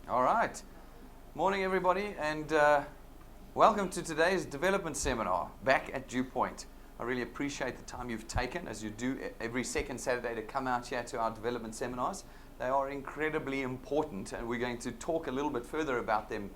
All right. Morning, everybody, and welcome to today's development seminar back at Dew Point. I really appreciate the time you've taken, as you do every second Saturday, to come out here to our development seminars. They are incredibly important, and we're going to talk a little bit further about them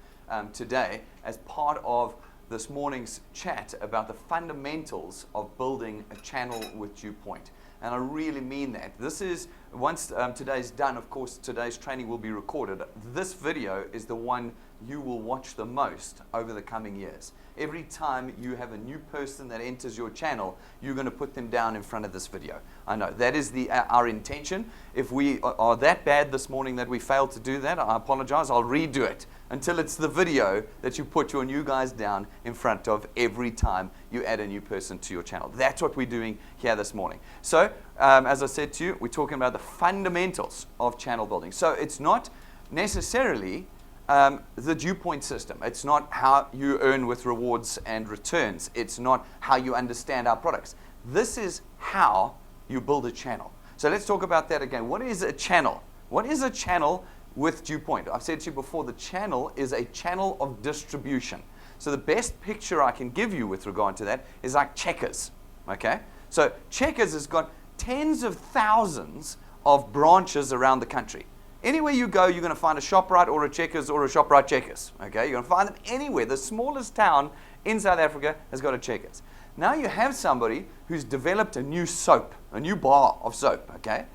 today as part of this morning's chat about the fundamentals of building a channel with Dew Point. And I really mean that. This is, once today's done, of course, today's training will be recorded. This video is the one you will watch the most over the coming years. Every time you have a new person that enters your channel, you're going to put them down in front of this video. I know, that is our intention. If we are that bad this morning that we failed to do that, I apologize. I'll redo it until it's the video that you put your new guys down in front of every time you add a new person to your channel. That's what we're doing here this morning. So, as I said to you, we're talking about the fundamentals of channel building. So it's not necessarily the Dew Point system. It's not how you earn with rewards and returns. It's not how you understand our products. This is how you build a channel. So let's talk about that again. What is a channel? What is a channel with Dew Point? I've said to you before, the channel is a channel of distribution. So the best picture I can give you with regard to that is like Checkers. Okay? So Checkers has got tens of thousands of branches around the country. Anywhere you go, you're going to find a ShopRite or a Checkers or a ShopRite Checkers. Okay? You're going to find them anywhere. The smallest town in South Africa has got a Checkers. Now you have somebody who's developed a new soap, a new bar of soap. Okay?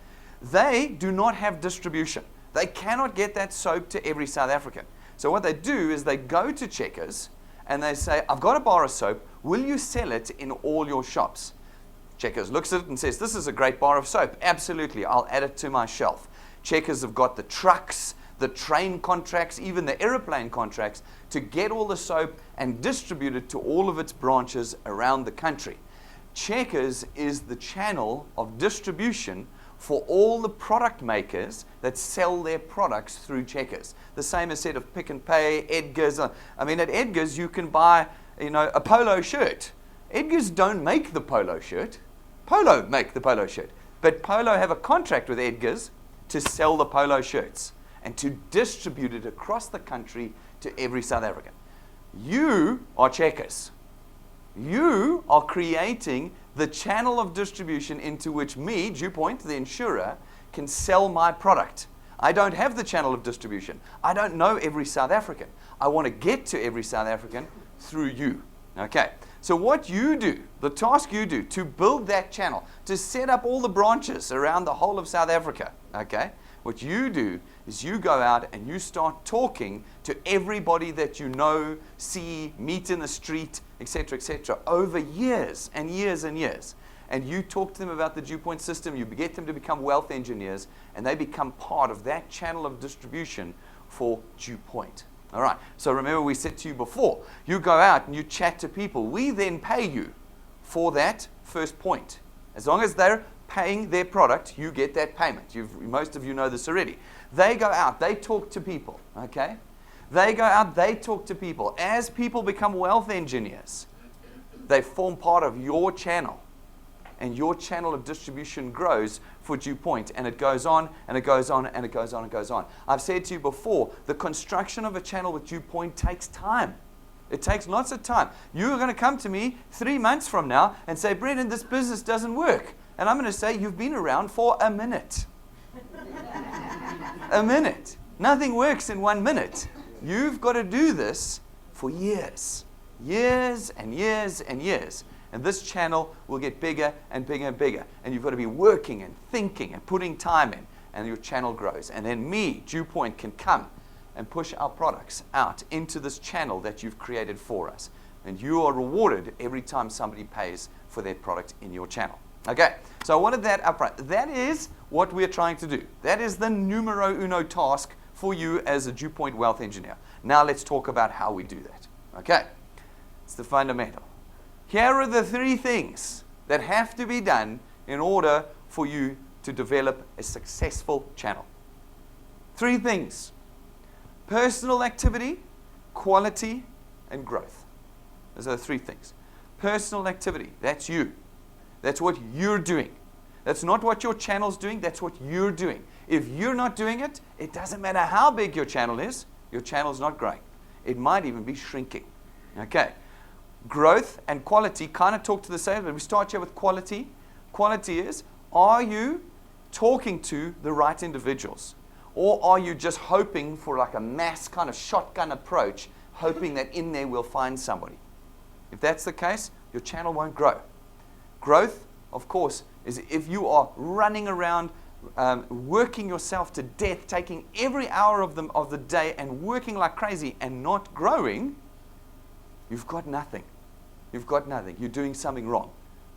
They do not have distribution. They cannot get that soap to every South African. So what they do is they go to Checkers and they say, I've got a bar of soap. Will you sell it in all your shops? Checkers looks at it and says, this is a great bar of soap. Absolutely, I'll add it to my shelf. Checkers have got the trucks, the train contracts, even the airplane contracts to get all the soap and distribute it to all of its branches around the country. Checkers is the channel of distribution for all the product makers that sell their products through Checkers. The same is said of Pick n Pay, Edgar's. I mean, at Edgar's you can buy, a polo shirt. Edgar's don't make the polo shirt. Polo make the polo shirt. But Polo have a contract with Edgar's to sell the polo shirts and to distribute it across the country to every South African. You are Checkers. You are creating the channel of distribution into which me, Dew Point, the insurer, can sell my product. I don't have the channel of distribution. I don't know every South African. I want to get to every South African through you. Okay, so what you do, the task you do to build that channel, to set up all the branches around the whole of South Africa, okay, what you do is you go out and you start talking to everybody that you know, see, meet in the street, etc., over years and years and years. And you talk to them about the Dew Point system, you get them to become wealth engineers, and they become part of that channel of distribution for Dew Point. All right, so remember we said to you before, you go out and you chat to people. We then pay you for that first point. As long as they're paying their product, you get that payment. Most of you know this already. They go out, they talk to people, okay? They go out, they talk to people. As people become wealth engineers, they form part of your channel. And your channel of distribution grows for Dew Point, and it goes on, and it goes on, and it goes on, and goes on. I've said to you before, the construction of a channel with Dew Point takes time. It takes lots of time. You're going to come to me 3 months from now and say, Brendan, this business doesn't work. And I'm going to say, you've been around for a minute. A minute. Nothing works in 1 minute. You've got to do this for years. Years and years and years. And this channel will get bigger and bigger and bigger. And you've got to be working and thinking and putting time in. And your channel grows. And then me, Dew Point, can come and push our products out into this channel that you've created for us. And you are rewarded every time somebody pays for their product in your channel. Okay, so I wanted that up front. That is what we're trying to do. That is the numero uno task for you as a Dew Point wealth engineer. Now let's talk about how we do that. Okay, it's the fundamental. Here are the 3 things that have to be done in order for you to develop a successful channel. 3 things: personal activity, quality, and growth. Those are the 3 things. Personal activity, that's you. That's what you're doing. That's not what your channel's doing, that's what you're doing. If you're not doing it, it doesn't matter how big your channel is not growing. It might even be shrinking. Okay. Growth and quality kind of talk to the same, but we start here with quality. Quality is, are you talking to the right individuals? Or are you just hoping for like a mass kind of shotgun approach, hoping that in there we'll find somebody? If that's the case, your channel won't grow. Growth, of course, is if you are running around, working yourself to death, taking every hour of the day and working like crazy and not growing, you've got nothing. You've got nothing. You're doing something wrong.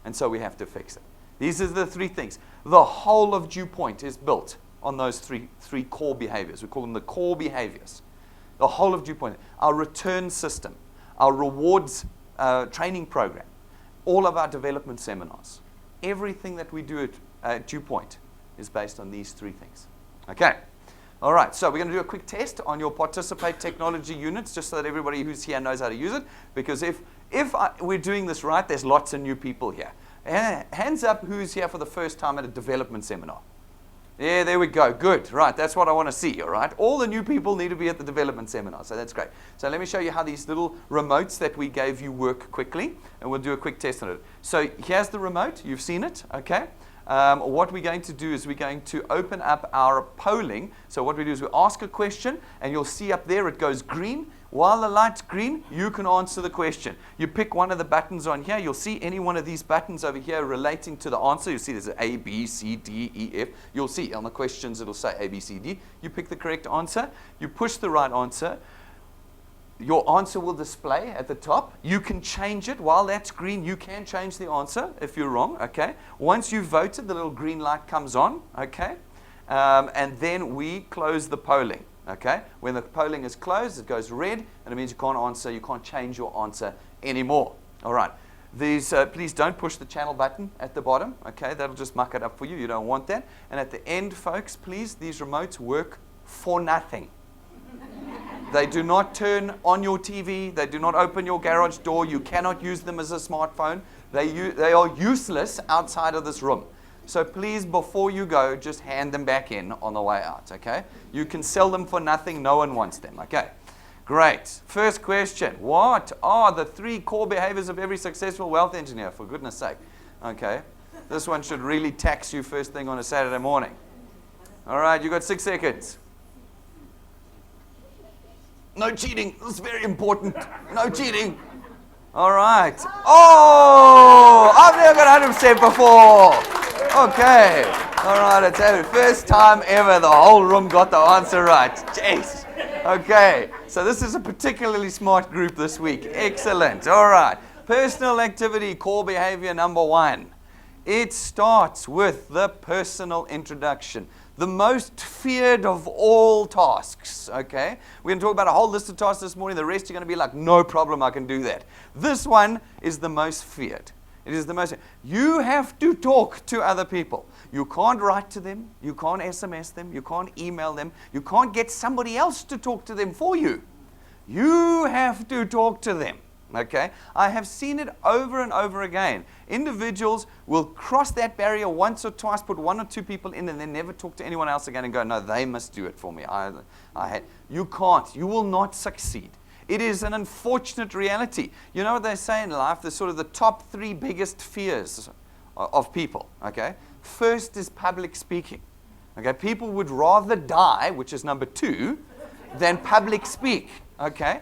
And so we have to fix it. These are the three things. The whole of Dew Point is built on those three core behaviors. We call them the core behaviors. The whole of Dew Point. Our return system, our rewards training program, all of our development seminars, everything that we do at Dew Point is based on these three things. Okay. All right, so we're going to do a quick test on your Participate Technology units, just so that everybody who's here knows how to use it. Because if we're doing this right, there's lots of new people here. Hands up who's here for the first time at a development seminar. Yeah, there we go. Good. Right, that's what I want to see, all right? All the new people need to be at the development seminar, so that's great. So let me show you how these little remotes that we gave you work quickly, and we'll do a quick test on it. So here's the remote. You've seen it, okay? What we're going to do is we're going to open up our polling. So what we do is we ask a question, and you'll see up there it goes green. While the light's green, you can answer the question. You pick one of the buttons on here. You'll see any one of these buttons over here relating to the answer. You'll see there's A, B, C, D, E, F. You'll see on the questions it'll say A, B, C, D. You pick the correct answer. You push the right answer. Your answer will display at the top. You can change it. While that's green, you can change the answer if you're wrong, okay? Once you've voted, the little green light comes on, okay? And then we close the polling, okay? When the polling is closed, it goes red, and it means you can't answer, you can't change your answer anymore. All right. These, please don't push the channel button at the bottom, okay? That'll just muck it up for you. You don't want that. And at the end, folks, please, these remotes work for nothing. They do not turn on your TV. They do not open your garage door. You cannot use them as a smartphone. They are useless outside of this room. So please, before you go, just hand them back in on the way out, okay? You can sell them for nothing. No one wants them, okay? Great. First question. What are the 3 core behaviors of every successful wealth engineer? For goodness sake. Okay. This one should really tax you first thing on a Saturday morning. All right, you got 6 seconds. No cheating. This is very important. No cheating. All right. Oh, I've never got 100% before. Okay. All right, it's the first time ever the whole room got the answer right. Jeez. Okay. So this is a particularly smart group this week. Excellent. All right. Personal activity, core behavior number 1. It starts with the personal introduction. The most feared of all tasks, okay? We're going to talk about a whole list of tasks this morning. The rest are going to be like, no problem, I can do that. This one is the most feared. It is the most. You have to talk to other people. You can't write to them. You can't SMS them. You can't email them. You can't get somebody else to talk to them for you. You have to talk to them. Okay? I have seen it over and over again. Individuals will cross that barrier once or twice, put 1 or 2 people in, and then never talk to anyone else again and go, no, they must do it for me. You can't. You will not succeed. It is an unfortunate reality. You know what they say in life? There's sort of the top 3 biggest fears of people. Okay? First is public speaking. Okay? People would rather die, which is number 2, than public speak. Okay?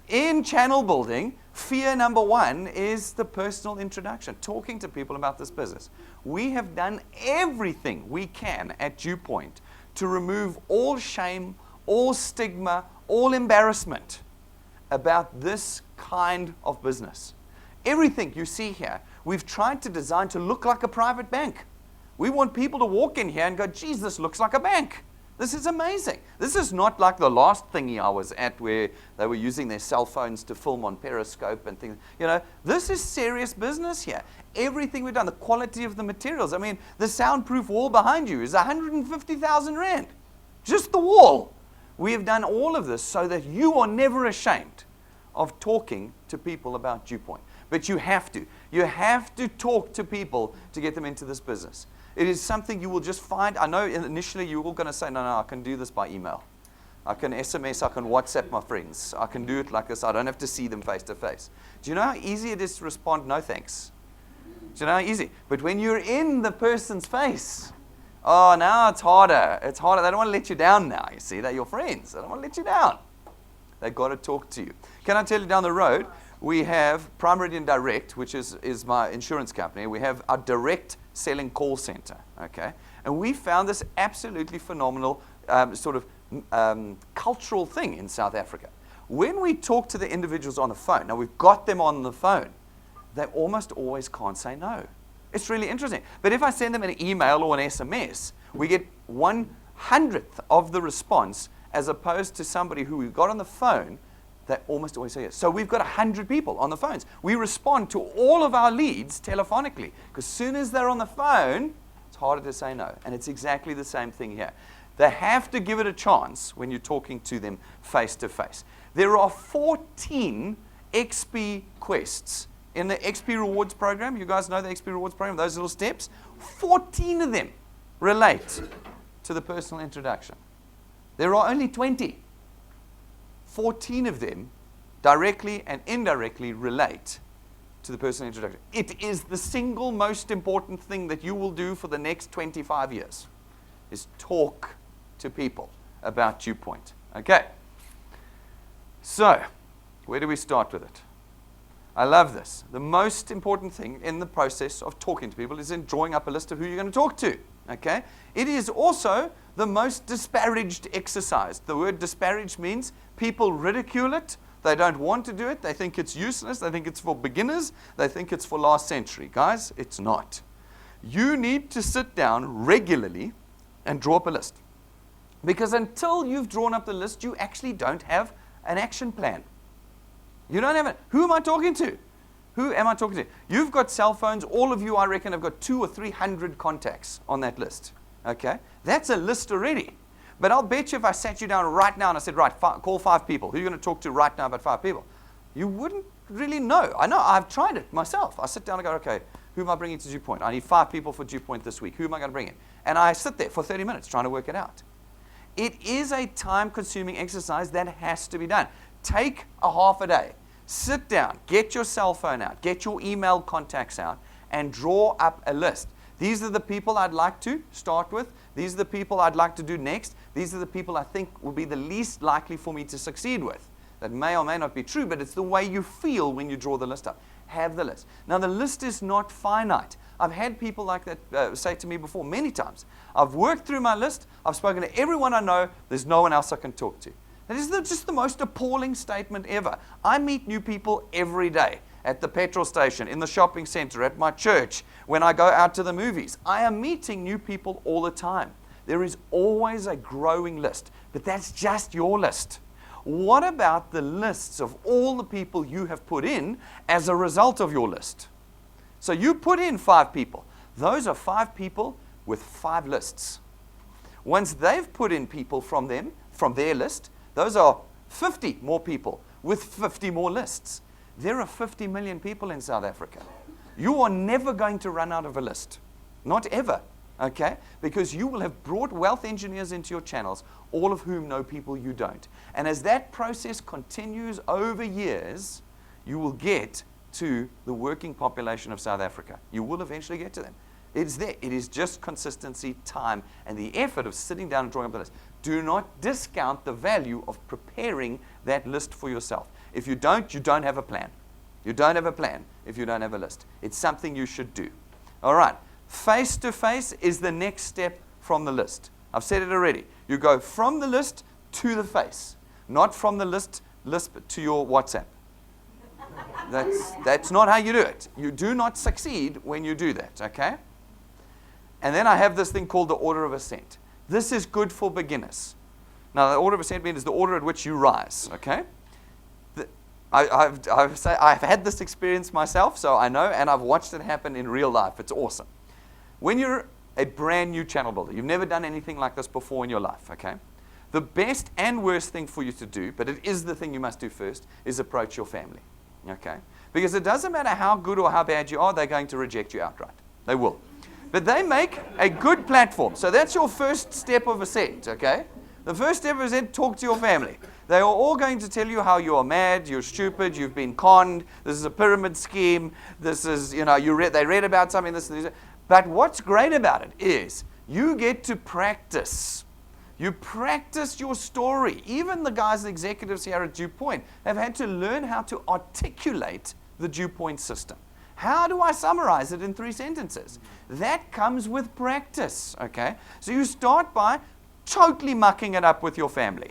In channel building, fear number 1 is the personal introduction, talking to people about this business. We have done everything we can at Dew Point to remove all shame, all stigma, all embarrassment about this kind of business. Everything you see here, we've tried to design to look like a private bank. We want people to walk in here and go, geez, this looks like a bank. This is amazing. This is not like the last thingy I was at where they were using their cell phones to film on Periscope and things. You know, this is serious business here. Everything we've done, the quality of the materials. I mean, the soundproof wall behind you is 150,000 Rand. Just the wall. We have done all of this so that you are never ashamed of talking to people about Dew Point. But you have to. You have to talk to people to get them into this business. It is something you will just find. I know initially you're all going to say, no, I can do this by email. I can SMS, I can WhatsApp my friends. I can do it like this. I don't have to see them face to face. Do you know how easy it is to respond, no thanks? Do you know how easy? But when you're in the person's face, oh, now it's harder. It's harder. They don't want to let you down now, you see. They're your friends. They don't want to let you down. They've got to talk to you. Can I tell you, down the road, we have Prime Meridian Direct, which is my insurance company. We have our direct selling call center, okay? And we found this absolutely phenomenal cultural thing in South Africa. When we talk to the individuals on the phone, now we've got them on the phone, they almost always can't say no. It's really interesting. But if I send them an email or an SMS, we get 1/100th of the response, as opposed to somebody who we've got on the phone, they almost always say yes. So we've got 100 people on the phones. We respond to all of our leads telephonically, because as soon as they're on the phone, it's harder to say no. And it's exactly the same thing here. They have to give it a chance when you're talking to them face to face. There are 14 XP quests in the XP Rewards program. You guys know the XP Rewards program, those little steps? 14 of them relate to the personal introduction. There are only 20. 14 of them directly and indirectly relate to the personal introduction. It is the single most important thing that you will do for the next 25 years, is talk to people about Dew Point. Okay. So, where do we start with it? I love this. The most important thing in the process of talking to people is in drawing up a list of who you're going to talk to. Okay? It is also the most disparaged exercise. The word disparaged means people ridicule it. They don't want to do it. They think it's useless. They think it's for beginners. They think it's for last century. Guys, it's not. You need to sit down regularly and draw up a list. Because until you've drawn up the list, you actually don't have an action plan. You don't have it. Who am I talking to? Who am I talking to? You've got cell phones. All of you, I reckon, have got 200 or 300 contacts on that list. Okay? That's a list already. But I'll bet you if I sat you down right now and I said, right, call 5 people. Who are you going to talk to right now about 5 people? You wouldn't really know. I know. I've tried it myself. I sit down and go, okay, who am I bringing to Dew Point? I need 5 people for Dew Point this week. Who am I going to bring in? And I sit there for 30 minutes trying to work it out. It is a time-consuming exercise that has to be done. Take a half a day. Sit down, get your cell phone out, get your email contacts out, and draw up a list. These are the people I'd like to start with. These are the people I'd like to do next. These are the people I think will be the least likely for me to succeed with. That may or may not be true, but it's the way you feel when you draw the list up. Have the list. Now, the list is not finite. I've had people like that say to me before many times. I've worked through my list. I've spoken to everyone I know. There's no one else I can talk to. That is just the most appalling statement ever. I meet new people every day at the petrol station, in the shopping center, at my church, when I go out to the movies. I am meeting new people all the time. There is always a growing list, but that's just your list. What about the lists of all the people you have put in as a result of your list? So you put in 5 people. Those are 5 people with 5 lists. Once they've put in people from their list, those are 50 more people with 50 more lists. There are 50 million people in South Africa. You are never going to run out of a list. Not ever. Okay? Because you will have brought wealth engineers into your channels, all of whom know people you don't. And as that process continues over years, you will get to the working population of South Africa. You will eventually get to them. It's there. It is just consistency, time, and the effort of sitting down and drawing up the list. Do not discount the value of preparing that list for yourself. If you don't, you don't have a plan. You don't have a plan if you don't have a list. It's something you should do. All right. Face-to-face is the next step from the list. I've said it already. You go from the list to the face, not from the list to your WhatsApp. That's not how you do it. You do not succeed when you do that, okay? And then I have this thing called the order of ascent. This is good for beginners. Now, the order of ascent is the order at which you rise, okay? I've had this experience myself, so I know, and I've watched it happen in real life. It's awesome. When you're a brand new channel builder, you've never done anything like this before in your life, okay? The best and worst thing for you to do, but it is the thing you must do first, is approach your family, okay? Because it doesn't matter how good or how bad you are, they're going to reject you outright. They will. But they make a good platform. So that's your first step of ascent, okay? The first step of ascent, talk to your family. They are all going to tell you how you are mad, you're stupid, you've been conned, this is a pyramid scheme, this is, they read about something, this and this. But what's great about it is you get to practice. You practice your story. Even the guys, the executives here at Dew Point, have had to learn how to articulate the Dew Point system. How do I summarize it in 3 sentences? That comes with practice, okay? So you start by totally mucking it up with your family.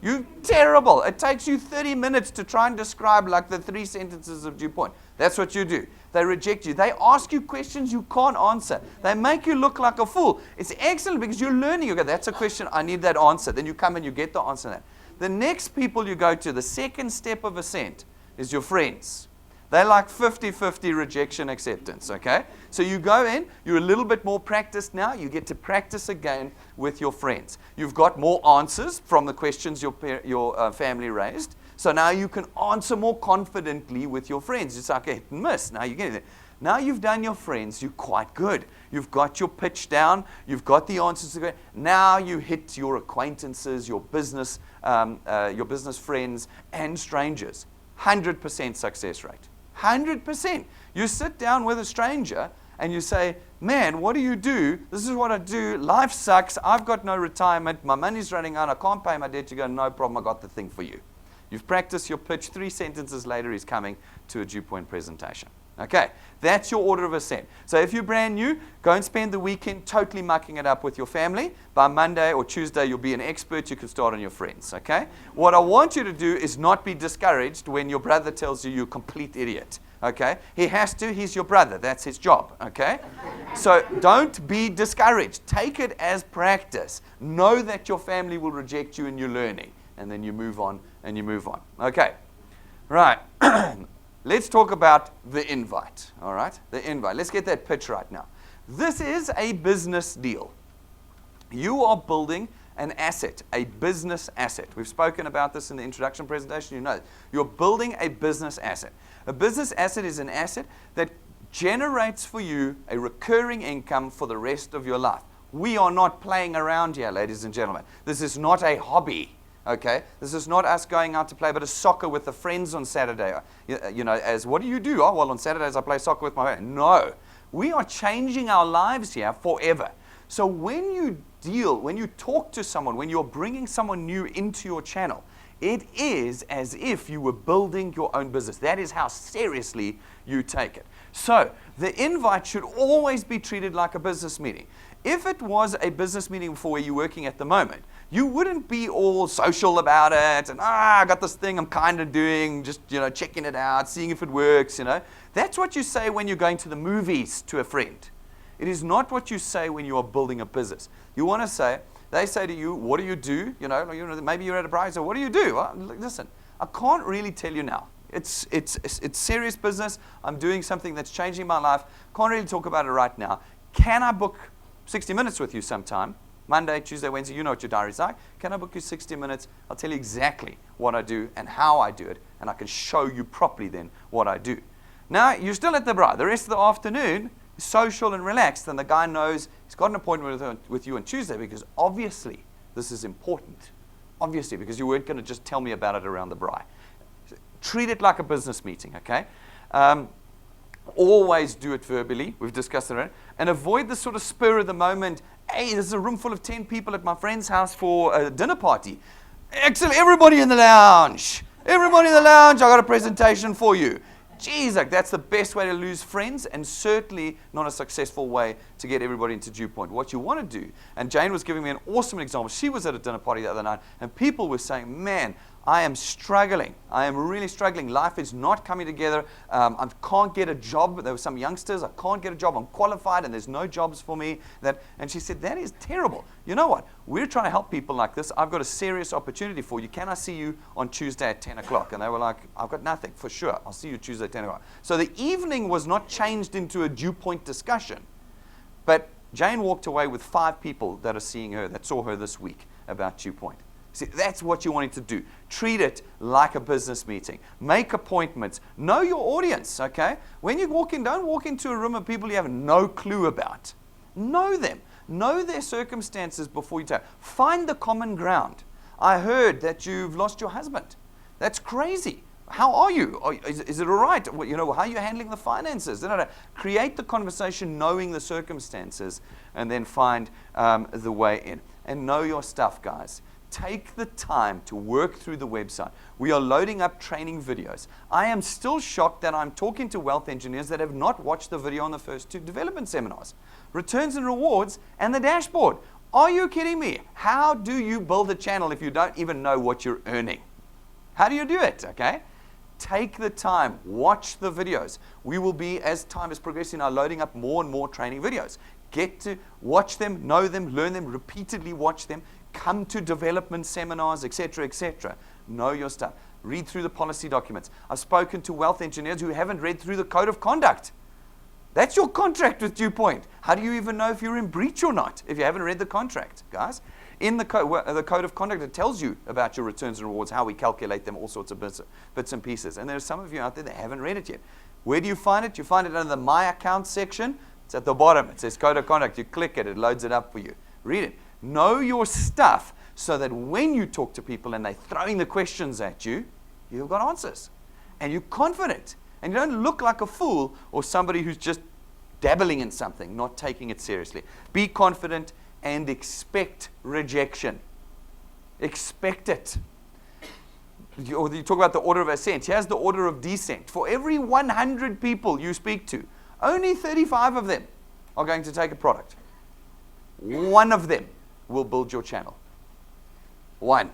You're terrible. It takes you 30 minutes to try and describe like the 3 sentences of Dew Point. That's what you do. They reject you. They ask you questions you can't answer. They make you look like a fool. It's excellent because you're learning. You go, that's a question, I need that answer. Then you come and you get the answer to that. The next people you go to, the second step of ascent, is your friends. They're like 50-50 rejection acceptance, okay? So you go in, you're a little bit more practiced now, you get to practice again with your friends. You've got more answers from the questions your family raised, so now you can answer more confidently with your friends. It's like a hit and miss. Now you get it. Now you've done your friends, you're quite good. You've got your pitch down, you've got the answers to go. Now you hit your acquaintances, your business friends, and strangers. 100% success rate. 100%. You sit down with a stranger and you say, man, what do you do? This is what I do. Life sucks. I've got no retirement. My money's running out. I can't pay my debt. You go, no problem. I got the thing for you. You've practiced your pitch. 3 sentences later, he's coming to a Dew Point presentation. Okay, that's your order of ascent. So if you're brand new, go and spend the weekend totally mucking it up with your family. By Monday or Tuesday, you'll be an expert. You can start on your friends, okay? What I want you to do is not be discouraged when your brother tells you you're a complete idiot, okay? He has to. He's your brother. That's his job, okay? So don't be discouraged. Take it as practice. Know that your family will reject you and you're learning. And then you move on and you move on. Okay, right. Let's talk about the invite, all right? The invite. Let's get that pitch right now. This is a business deal. You are building an asset, a business asset. We've spoken about this in the introduction presentation. You know it. You're building a business asset. A business asset is an asset that generates for you a recurring income for the rest of your life. We are not playing around here, ladies and gentlemen. This is not a hobby. Okay, this is not us going out to play a bit of soccer with the friends on Saturday. As what do you do? Oh, well, on Saturdays I play soccer with my friends. No, we are changing our lives here forever. So when you talk to someone, when you're bringing someone new into your channel, it is as if you were building your own business. That is how seriously you take it. So the invite should always be treated like a business meeting. If it was a business meeting for where you're working at the moment, you wouldn't be all social about it and, I got this thing I'm kind of doing, just, checking it out, seeing if it works, That's what you say when you're going to the movies to a friend. It is not what you say when you are building a business. You want to say, they say to you, what do you do? Maybe you're at a prize, so what do you do? Well, listen, I can't really tell you now. It's serious business. I'm doing something that's changing my life. Can't really talk about it right now. Can I book 60 minutes with you sometime? Monday, Tuesday, Wednesday, you know what your diary's like. Can I book you 60 minutes? I'll tell you exactly what I do and how I do it, and I can show you properly then what I do. Now, you're still at the bar. The rest of the afternoon is social and relaxed, and the guy knows he's got an appointment with you on Tuesday because obviously this is important. Obviously, because you weren't going to just tell me about it around the braai. Treat it like a business meeting, okay? Always do it verbally. We've discussed it already. And avoid the sort of spur of the moment. Hey, there's a room full of 10 people at my friend's house for a dinner party. Excellent. Everybody in the lounge. Everybody in the lounge. I got a presentation for you. Geez, that's the best way to lose friends and certainly not a successful way to get everybody into Dew Point. What you want to do, and Jane was giving me an awesome example. She was at a dinner party the other night and people were saying, man, I am struggling. I am really struggling. Life is not coming together. I can't get a job. There were some youngsters. I can't get a job. I'm qualified and there's no jobs for me. And she said, that is terrible. You know what? We're trying to help people like this. I've got a serious opportunity for you. Can I see you on Tuesday at 10 o'clock? And they were like, I've got nothing. For sure. I'll see you Tuesday at 10 o'clock. So the evening was not changed into a Dew Point discussion. But Jane walked away with 5 people that are seeing her, that saw her this week about Dew Point. See, that's what you wanted to do. Treat it like a business meeting. Make appointments. Know your audience, okay? When you walk in, don't walk into a room of people you have no clue about. Know them. Know their circumstances before you take. Find the common ground. I heard that you've lost your husband. That's crazy. How are you? Is it all right? How are you handling the finances? No. Create the conversation knowing the circumstances and then find the way in. And know your stuff, guys. Take the time to work through the website. We are loading up training videos. I am still shocked that I'm talking to wealth engineers that have not watched the video on the first 2 development seminars. Returns and rewards and the dashboard. Are you kidding me? How do you build a channel if you don't even know what you're earning? How do you do it? Okay? Take the time, watch the videos. We will be, as time is progressing, now loading up more and more training videos. Get to watch them, know them, learn them, repeatedly watch them, come to development seminars, etc., etc. Know your stuff. Read through the policy documents. I've spoken to wealth engineers who haven't read through the code of conduct. That's your contract with Dew Point. How do you even know if you're in breach or not if you haven't read the contract, guys? In the code of conduct, it tells you about your returns and rewards, how we calculate them, all sorts of bits and pieces. And there's some of you out there that haven't read it yet. Where do you find it? You find it under the My Account section. It's at the bottom. It says Code of Conduct. You click it. It loads it up for you. Read it. Know your stuff so that when you talk to people and they're throwing the questions at you, you've got answers. And you're confident. And you don't look like a fool or somebody who's just dabbling in something, not taking it seriously. Be confident and expect rejection. Expect it. You talk about the order of ascent. Here's the order of descent. For every 100 people you speak to, only 35 of them are going to take a product. One of them will build your channel. One.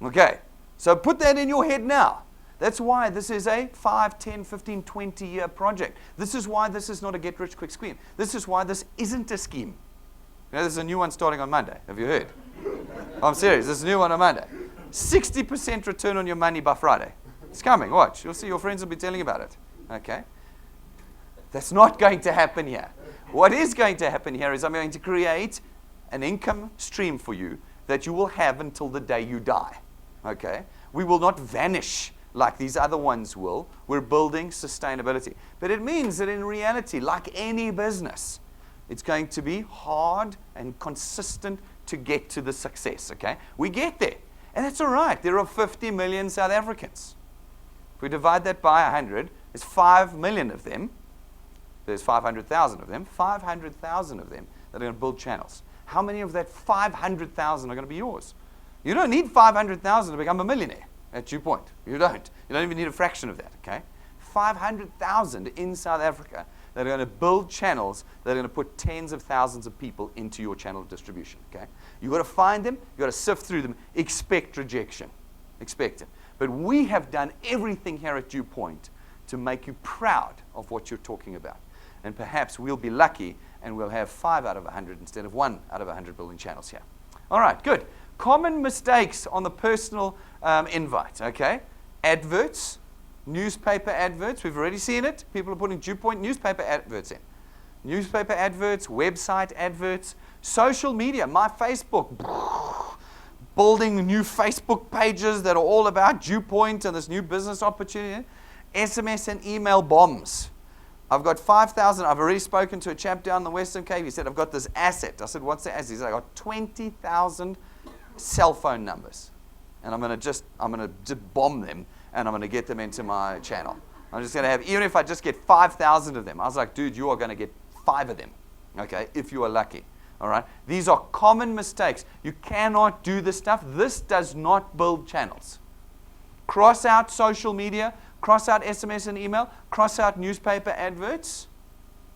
Okay. So put that in your head now. That's why this is a 5, 10, 15, 20-year project. This is why this is not a get-rich-quick scheme. This is why this isn't a scheme. There's a new one starting on Monday. Have you heard? I'm serious. There's a new one on Monday. 60% return on your money by Friday. It's coming. Watch. You'll see your friends will be telling about it. Okay? That's not going to happen here. What is going to happen here is I'm going to create an income stream for you that you will have until the day you die. Okay? We will not vanish like these other ones will. We're building sustainability. But it means that in reality, like any business, it's going to be hard and consistent to get to the success, okay? We get there. And that's all right. There are 50 million South Africans. If we divide that by 100, there's 5 million of them. There's 500,000 of them. 500,000 of them that are going to build channels. How many of that 500,000 are going to be yours? You don't need 500,000 to become a millionaire at Dew Point. You don't. You don't even need a fraction of that, okay? 500,000 in South Africa that are going to build channels that are going to put tens of thousands of people into your channel of distribution, okay? You've got to find them. You've got to sift through them. Expect rejection. Expect it. But we have done everything here at Dew Point to make you proud of what you're talking about. And perhaps we'll be lucky and we'll have 5 out of 100 instead of 1 out of 100 building channels here. All right, good. Common mistakes on the personal invite, okay? Adverts. Newspaper adverts, we've already seen it. People are putting Dew Point newspaper adverts in. Newspaper adverts, website adverts, social media, my Facebook. Building new Facebook pages that are all about Dew Point and this new business opportunity. SMS and email bombs. I've got 5,000. I've already spoken to a chap down in the Western Cape. He said, I've got this asset. I said, what's the asset? He said, I got 20,000 cell phone numbers. And I'm going to just bomb them. And I'm going to get them into my channel. I'm just going to have, even if I just get 5,000 of them. I was like, dude, you are going to get 5 of them, okay, if you are lucky. All right? These are common mistakes. You cannot do this stuff. This does not build channels. Cross out social media, cross out SMS and email, cross out newspaper adverts.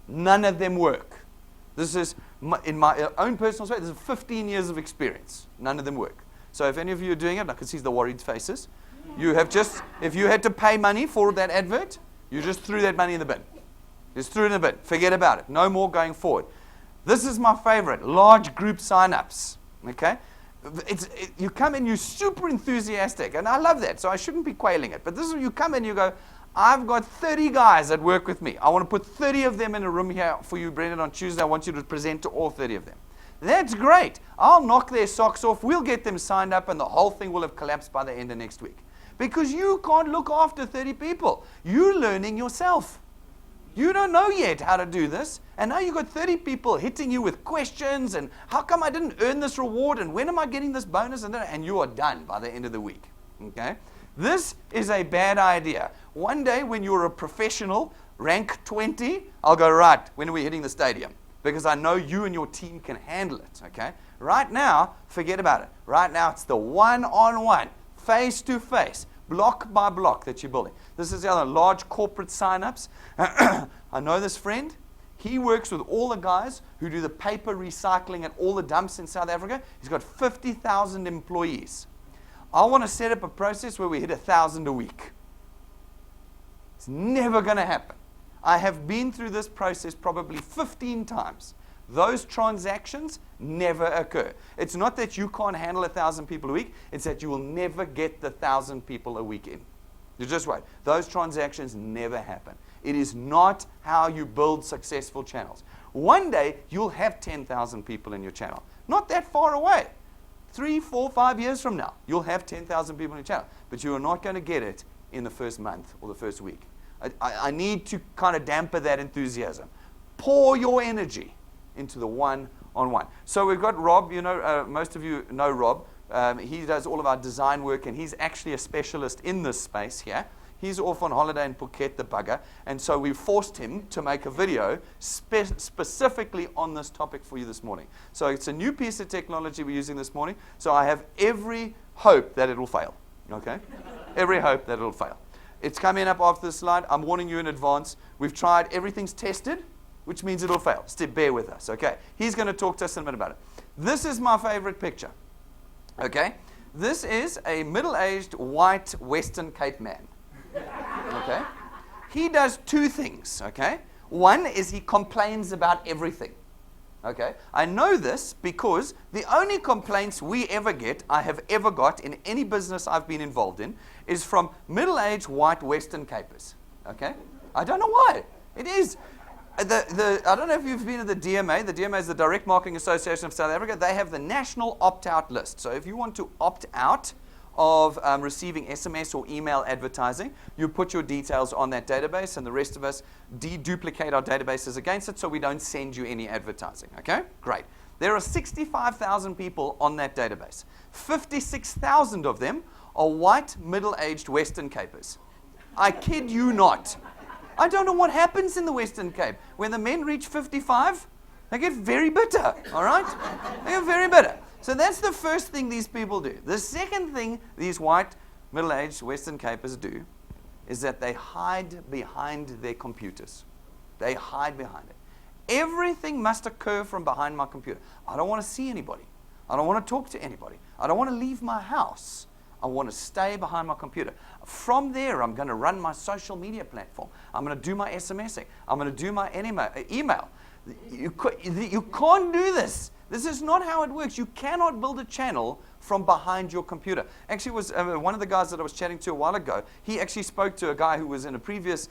None of them work. This is, in my own personal story, this is 15 years of experience. None of them work. So if any of you are doing it, I can see the worried faces. You have just, if you had to pay money for that advert, you just threw that money in the bin. Just threw it in the bin. Forget about it. No more going forward. This is my favorite, large group sign-ups. Okay? You come in, you're super enthusiastic, and I love that, so I shouldn't be quailing it. But this is where you come in, you go, I've got 30 guys that work with me. I want to put 30 of them in a room here for you, Brendan, on Tuesday. I want you to present to all 30 of them. That's great. I'll knock their socks off. We'll get them signed up, and the whole thing will have collapsed by the end of next week. Because you can't look after 30 people. You're learning yourself. You don't know yet how to do this, and now you've got 30 people hitting you with questions, and how come I didn't earn this reward, and when am I getting this bonus, and you are done by the end of the week. Okay? This is a bad idea. One day when you're a professional, rank 20, I'll go, right, when are we hitting the stadium? Because I know you and your team can handle it. Okay? Right now, forget about it. Right now, it's the one-on-one, face-to-face, block by block that you're building. This is the other large corporate sign-ups. I know this friend. He works with all the guys who do the paper recycling at all the dumps in South Africa. He's got 50,000 employees. I want to set up a process where we hit 1,000 a week. It's never going to happen. I have been through this process probably 15 times. Those transactions never occur. It's not that you can't handle 1,000 people a week. It's that you will never get the 1,000 people a week in. You just wait. Those transactions never happen. It is not how you build successful channels. One day, you'll have 10,000 people in your channel. Not that far away. 3, 4, 5 years from now, you'll have 10,000 people in your channel. But you are not going to get it in the first month or the first week. I need to kind of damper that enthusiasm. Pour your energy into the one-on-one. So we've got Rob. You know, most of you know Rob. He does all of our design work, and he's actually a specialist in this space here. He's off on holiday in Phuket, the bugger, and so we forced him to make a video specifically on this topic for you this morning. So it's a new piece of technology we're using this morning, so I have every hope that it'll fail, okay? Every hope that it'll fail. It's coming up after the slide. I'm warning you in advance. We've tried, everything's tested, which means it'll fail. Still bear with us, okay? He's going to talk to us in a minute about it. This is my favorite picture, okay? This is a middle-aged white Western Cape man. Okay? He does two things, okay? One is he complains about everything. Okay? I know this because the only complaints I have ever got in any business I've been involved in is from middle-aged white Western Capers. Okay? I don't know why. It is. I don't know if you've been to the DMA. The DMA is the Direct Marketing Association of South Africa. They have the national opt-out list. So if you want to opt out of receiving SMS or email advertising, you put your details on that database, and the rest of us deduplicate our databases against it so we don't send you any advertising. Okay? Great. There are 65,000 people on that database. 56,000 of them are white, middle-aged Western Capers. I kid you not. I don't know what happens in the Western Cape. When the men reach 55, they get very bitter, all right? They get very bitter. So that's the first thing these people do. The second thing these white, middle-aged Western Capers do is that they hide behind their computers. They hide behind it. Everything must occur from behind my computer. I don't want to see anybody. I don't want to talk to anybody. I don't want to leave my house. I want to stay behind my computer. From there, I'm going to run my social media platform. I'm going to do my SMSing. I'm going to do my email. You can't do this. This is not how it works. You cannot build a channel from behind your computer. Actually, it was one of the guys that I was chatting to a while ago. He actually spoke to a guy who was in a previous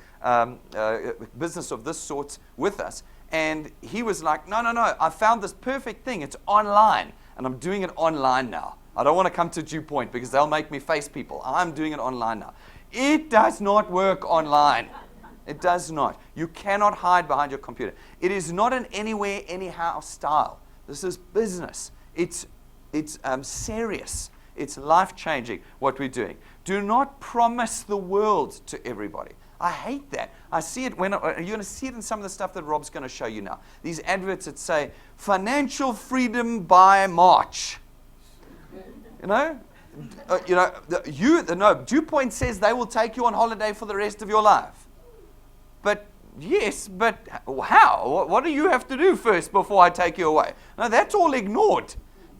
business of this sort with us. And he was like, no, I found this perfect thing. It's online. And I'm doing it online now. I don't want to come to Dew Point because they'll make me face people. I'm doing it online now. It does not work online. It does not. You cannot hide behind your computer. It is not an anywhere, anyhow style. This is business. It's serious. It's life-changing what we're doing. Do not promise the world to everybody. I hate that. I see it you're going to see it in some of the stuff that Rob's going to show you now. These adverts that say, financial freedom by March. Dew Point says they will take you on holiday for the rest of your life. But how? What do you have to do first before I take you away? No, that's all ignored.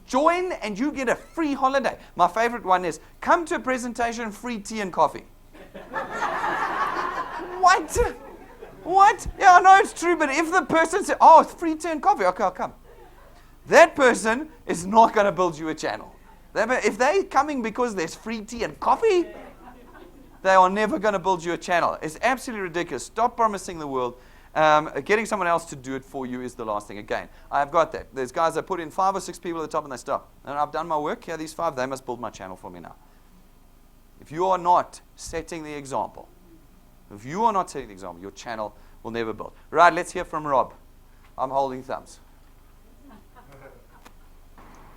Join and you get a free holiday. My favorite one is, come to a presentation, free tea and coffee. What? Yeah, I know it's true, but if the person says, oh, it's free tea and coffee, okay, I'll come. That person is not going to build you a channel. If they're coming because there's free tea and coffee, they are never going to build you a channel. It's absolutely ridiculous. Stop promising the world. Getting someone else to do it for you is the last thing. Again, I've got that. There's guys that put in 5 or 6 people at the top and they stop. And I've done my work. Here, these 5, they must build my channel for me now. If you are not setting the example, your channel will never build. Right, let's hear from Rob. I'm holding thumbs.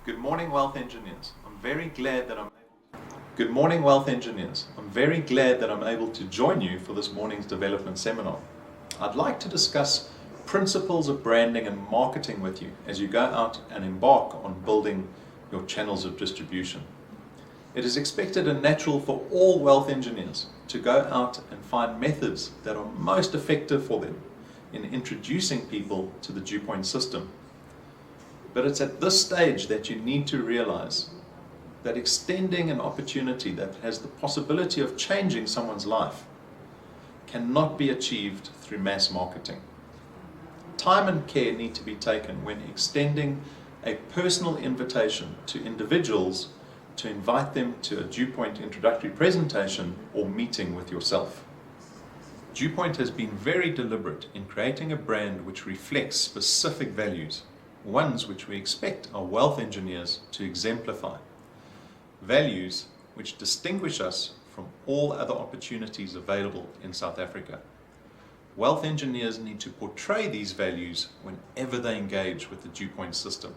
Good morning, Wealth Engineers. I'm very glad that Good morning, Wealth Engineers. I'm very glad that I'm able to join you for this morning's development seminar. I'd like to discuss principles of branding and marketing with you as you go out and embark on building your channels of distribution. It is expected and natural for all wealth engineers to go out and find methods that are most effective for them in introducing people to the DewPoint system. But it's at this stage that you need to realize that extending an opportunity that has the possibility of changing someone's life cannot be achieved through mass marketing. Time and care need to be taken when extending a personal invitation to individuals to invite them to a DewPoint introductory presentation or meeting with yourself. DewPoint has been very deliberate in creating a brand which reflects specific values, ones which we expect our wealth engineers to exemplify. Values which distinguish us from all other opportunities available in South Africa. Wealth engineers need to portray these values whenever they engage with the DewPoint system.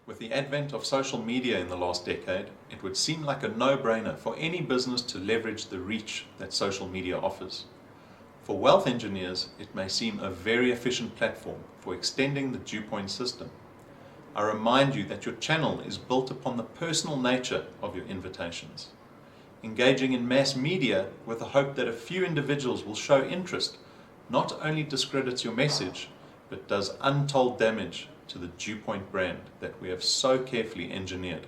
With the advent of social media in the last decade, it would seem like a no-brainer for any business to leverage the reach that social media offers. For wealth engineers, it may seem a very efficient platform for extending the DewPoint system. I remind you that your channel is built upon the personal nature of your invitations. Engaging in mass media with the hope that a few individuals will show interest not only discredits your message, but does untold damage to the DewPoint brand that we have so carefully engineered.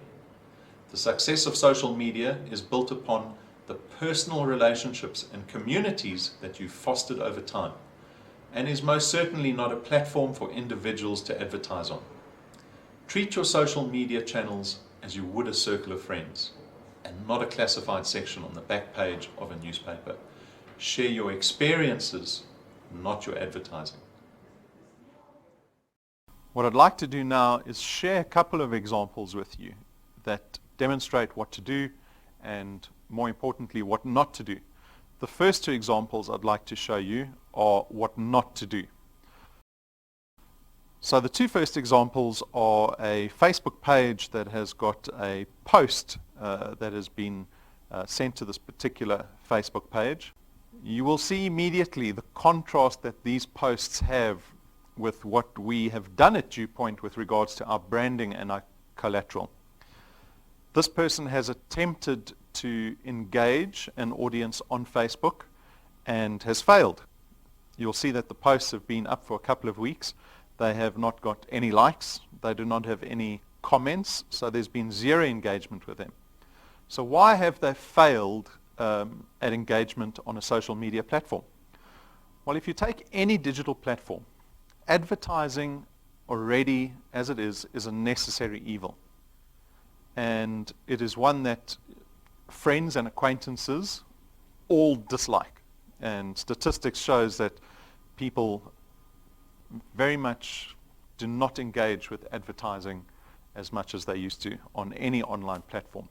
The success of social media is built upon the personal relationships and communities that you've fostered over time, and is most certainly not a platform for individuals to advertise on. Treat your social media channels as you would a circle of friends, and not a classified section on the back page of a newspaper. Share your experiences, not your advertising. What I'd like to do now is share a couple of examples with you that demonstrate what to do and, more importantly, what not to do. The first two examples I'd like to show you are what not to do. So the two first examples are a Facebook page that has got a post that has been sent to this particular Facebook page. You will see immediately the contrast that these posts have with what we have done at DewPoint with regards to our branding and our collateral. This person has attempted to engage an audience on Facebook and has failed. You'll see that the posts have been up for a couple of weeks. They have not got any likes. They do not have any comments, so there's been zero engagement with them. So why have they failed at engagement on a social media platform? Well, if you take any digital platform, advertising already, as it is a necessary evil. And it is one that friends and acquaintances all dislike. And statistics shows that people very much do not engage with advertising as much as they used to on any online platform.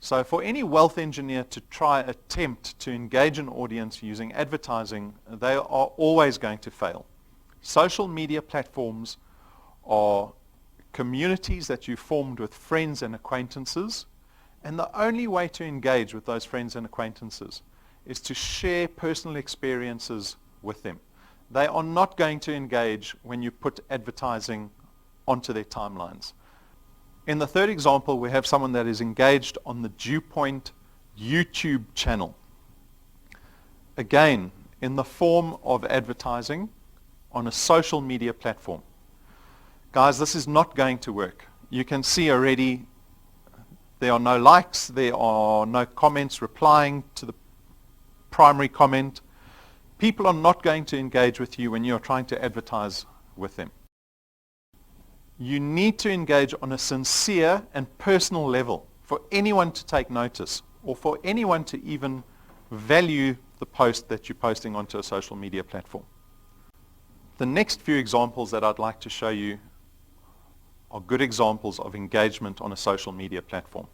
So for any wealth engineer to try attempt to engage an audience using advertising, they are always going to fail. Social media platforms are communities that you formed with friends and acquaintances, and the only way to engage with those friends and acquaintances is to share personal experiences with them. They are not going to engage when you put advertising onto their timelines. In the third example, we have someone that is engaged on the DewPoint YouTube channel. Again, in the form of advertising on a social media platform. Guys, this is not going to work. You can see already there are no likes, there are no comments replying to the primary comment. People are not going to engage with you when you're trying to advertise with them. You need to engage on a sincere and personal level for anyone to take notice or for anyone to even value the post that you're posting onto a social media platform. The next few examples that I'd like to show you are good examples of engagement on a social media platform.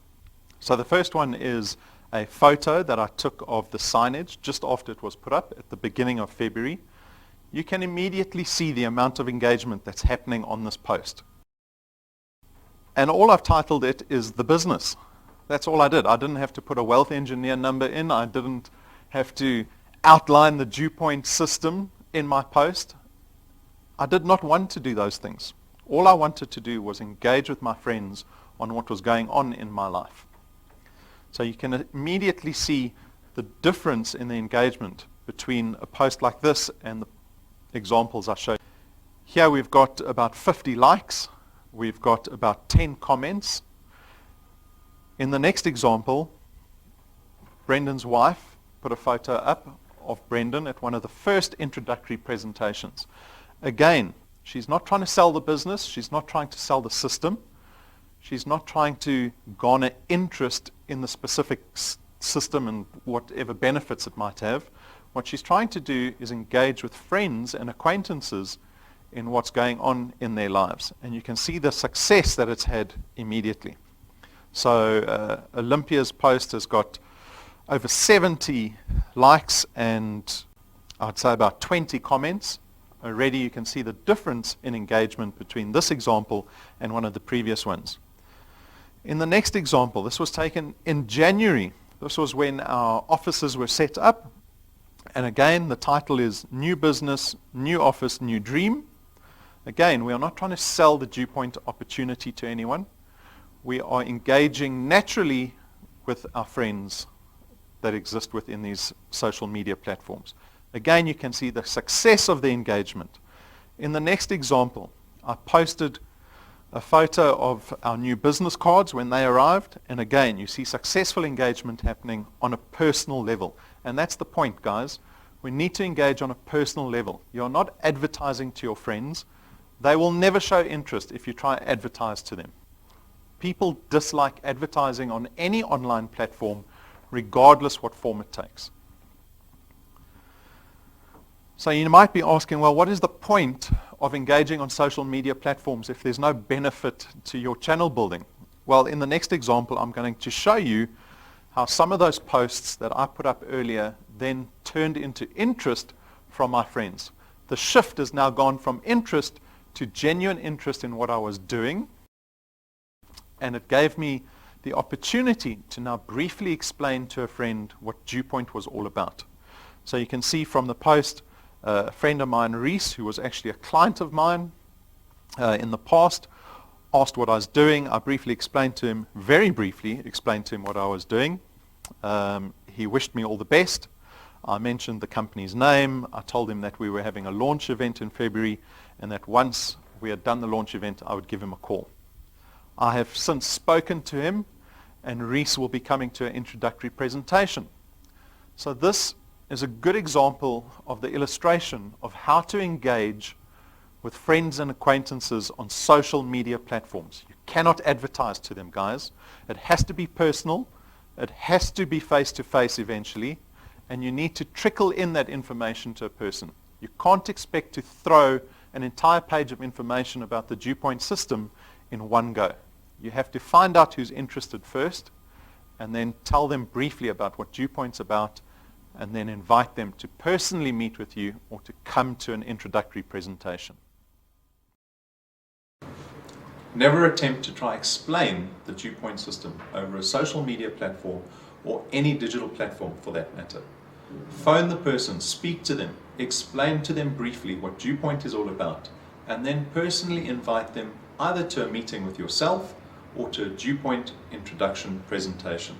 So the first one is a photo that I took of the signage just after it was put up at the beginning of February, you can immediately see the amount of engagement that's happening on this post. And all I've titled it is The Business. That's all I did. I didn't have to put a wealth engineer number in. I didn't have to outline the dew point system in my post. I did not want to do those things. All I wanted to do was engage with my friends on what was going on in my life. So you can immediately see the difference in the engagement between a post like this and the examples I showed. Here we've got about 50 likes. We've got about 10 comments. In the next example, Brendan's wife put a photo up of Brendan at one of the first introductory presentations. Again, she's not trying to sell the business. She's not trying to sell the system. She's not trying to garner interest in the specific system and whatever benefits it might have. What she's trying to do is engage with friends and acquaintances in what's going on in their lives. And you can see the success that it's had immediately. So Olympia's post has got over 70 likes and I'd say about 20 comments. Already you can see the difference in engagement between this example and one of the previous ones. In the next example, this was taken in January. This was when our offices were set up. And again, the title is New Business, New Office, New Dream. Again, we are not trying to sell the dew point opportunity to anyone. We are engaging naturally with our friends that exist within these social media platforms. Again, you can see the success of the engagement. In the next example, I posted a photo of our new business cards when they arrived. And again, you see successful engagement happening on a personal level. And that's the point, guys. We need to engage on a personal level. You're not advertising to your friends. They will never show interest if you try to advertise to them. People dislike advertising on any online platform, regardless what form it takes. So you might be asking, well, what is the point of engaging on social media platforms if there's no benefit to your channel building? Well, in the next example, I'm going to show you how some of those posts that I put up earlier then turned into interest from my friends. The shift has now gone from interest to genuine interest in what I was doing, and it gave me the opportunity to now briefly explain to a friend what dew point was all about. So you can see from the post, a friend of mine, Reese, who was actually a client of mine in the past, asked what I was doing. I briefly explained to him, very briefly explained to him what I was doing. He wished me all the best. I mentioned the company's name. I told him that we were having a launch event in February and that once we had done the launch event, I would give him a call. I have since spoken to him, and Reese will be coming to an introductory presentation. So this is a good example of the illustration of how to engage with friends and acquaintances on social media platforms. You cannot advertise to them, guys. It has to be personal. It has to be face-to-face eventually, and you need to trickle in that information to a person. You can't expect to throw an entire page of information about the dew point system in one go. You have to find out who's interested first, and then tell them briefly about what dew point's about, and then invite them to personally meet with you or to come to an introductory presentation. Never attempt to try explain the dew point system over a social media platform or any digital platform for that matter. Phone the person, speak to them, explain to them briefly what dew point is all about, and then personally invite them either to a meeting with yourself or to a dew point introduction presentation.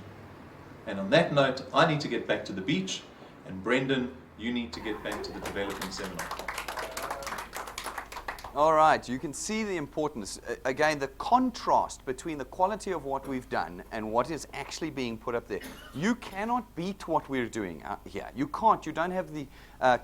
And on that note, I need to get back to the beach, and Brendan, you need to get back to the development seminar. All right, you can see the importance, again, the contrast between the quality of what we've done and what is actually being put up there. You cannot beat what we're doing here. You can't. You don't have the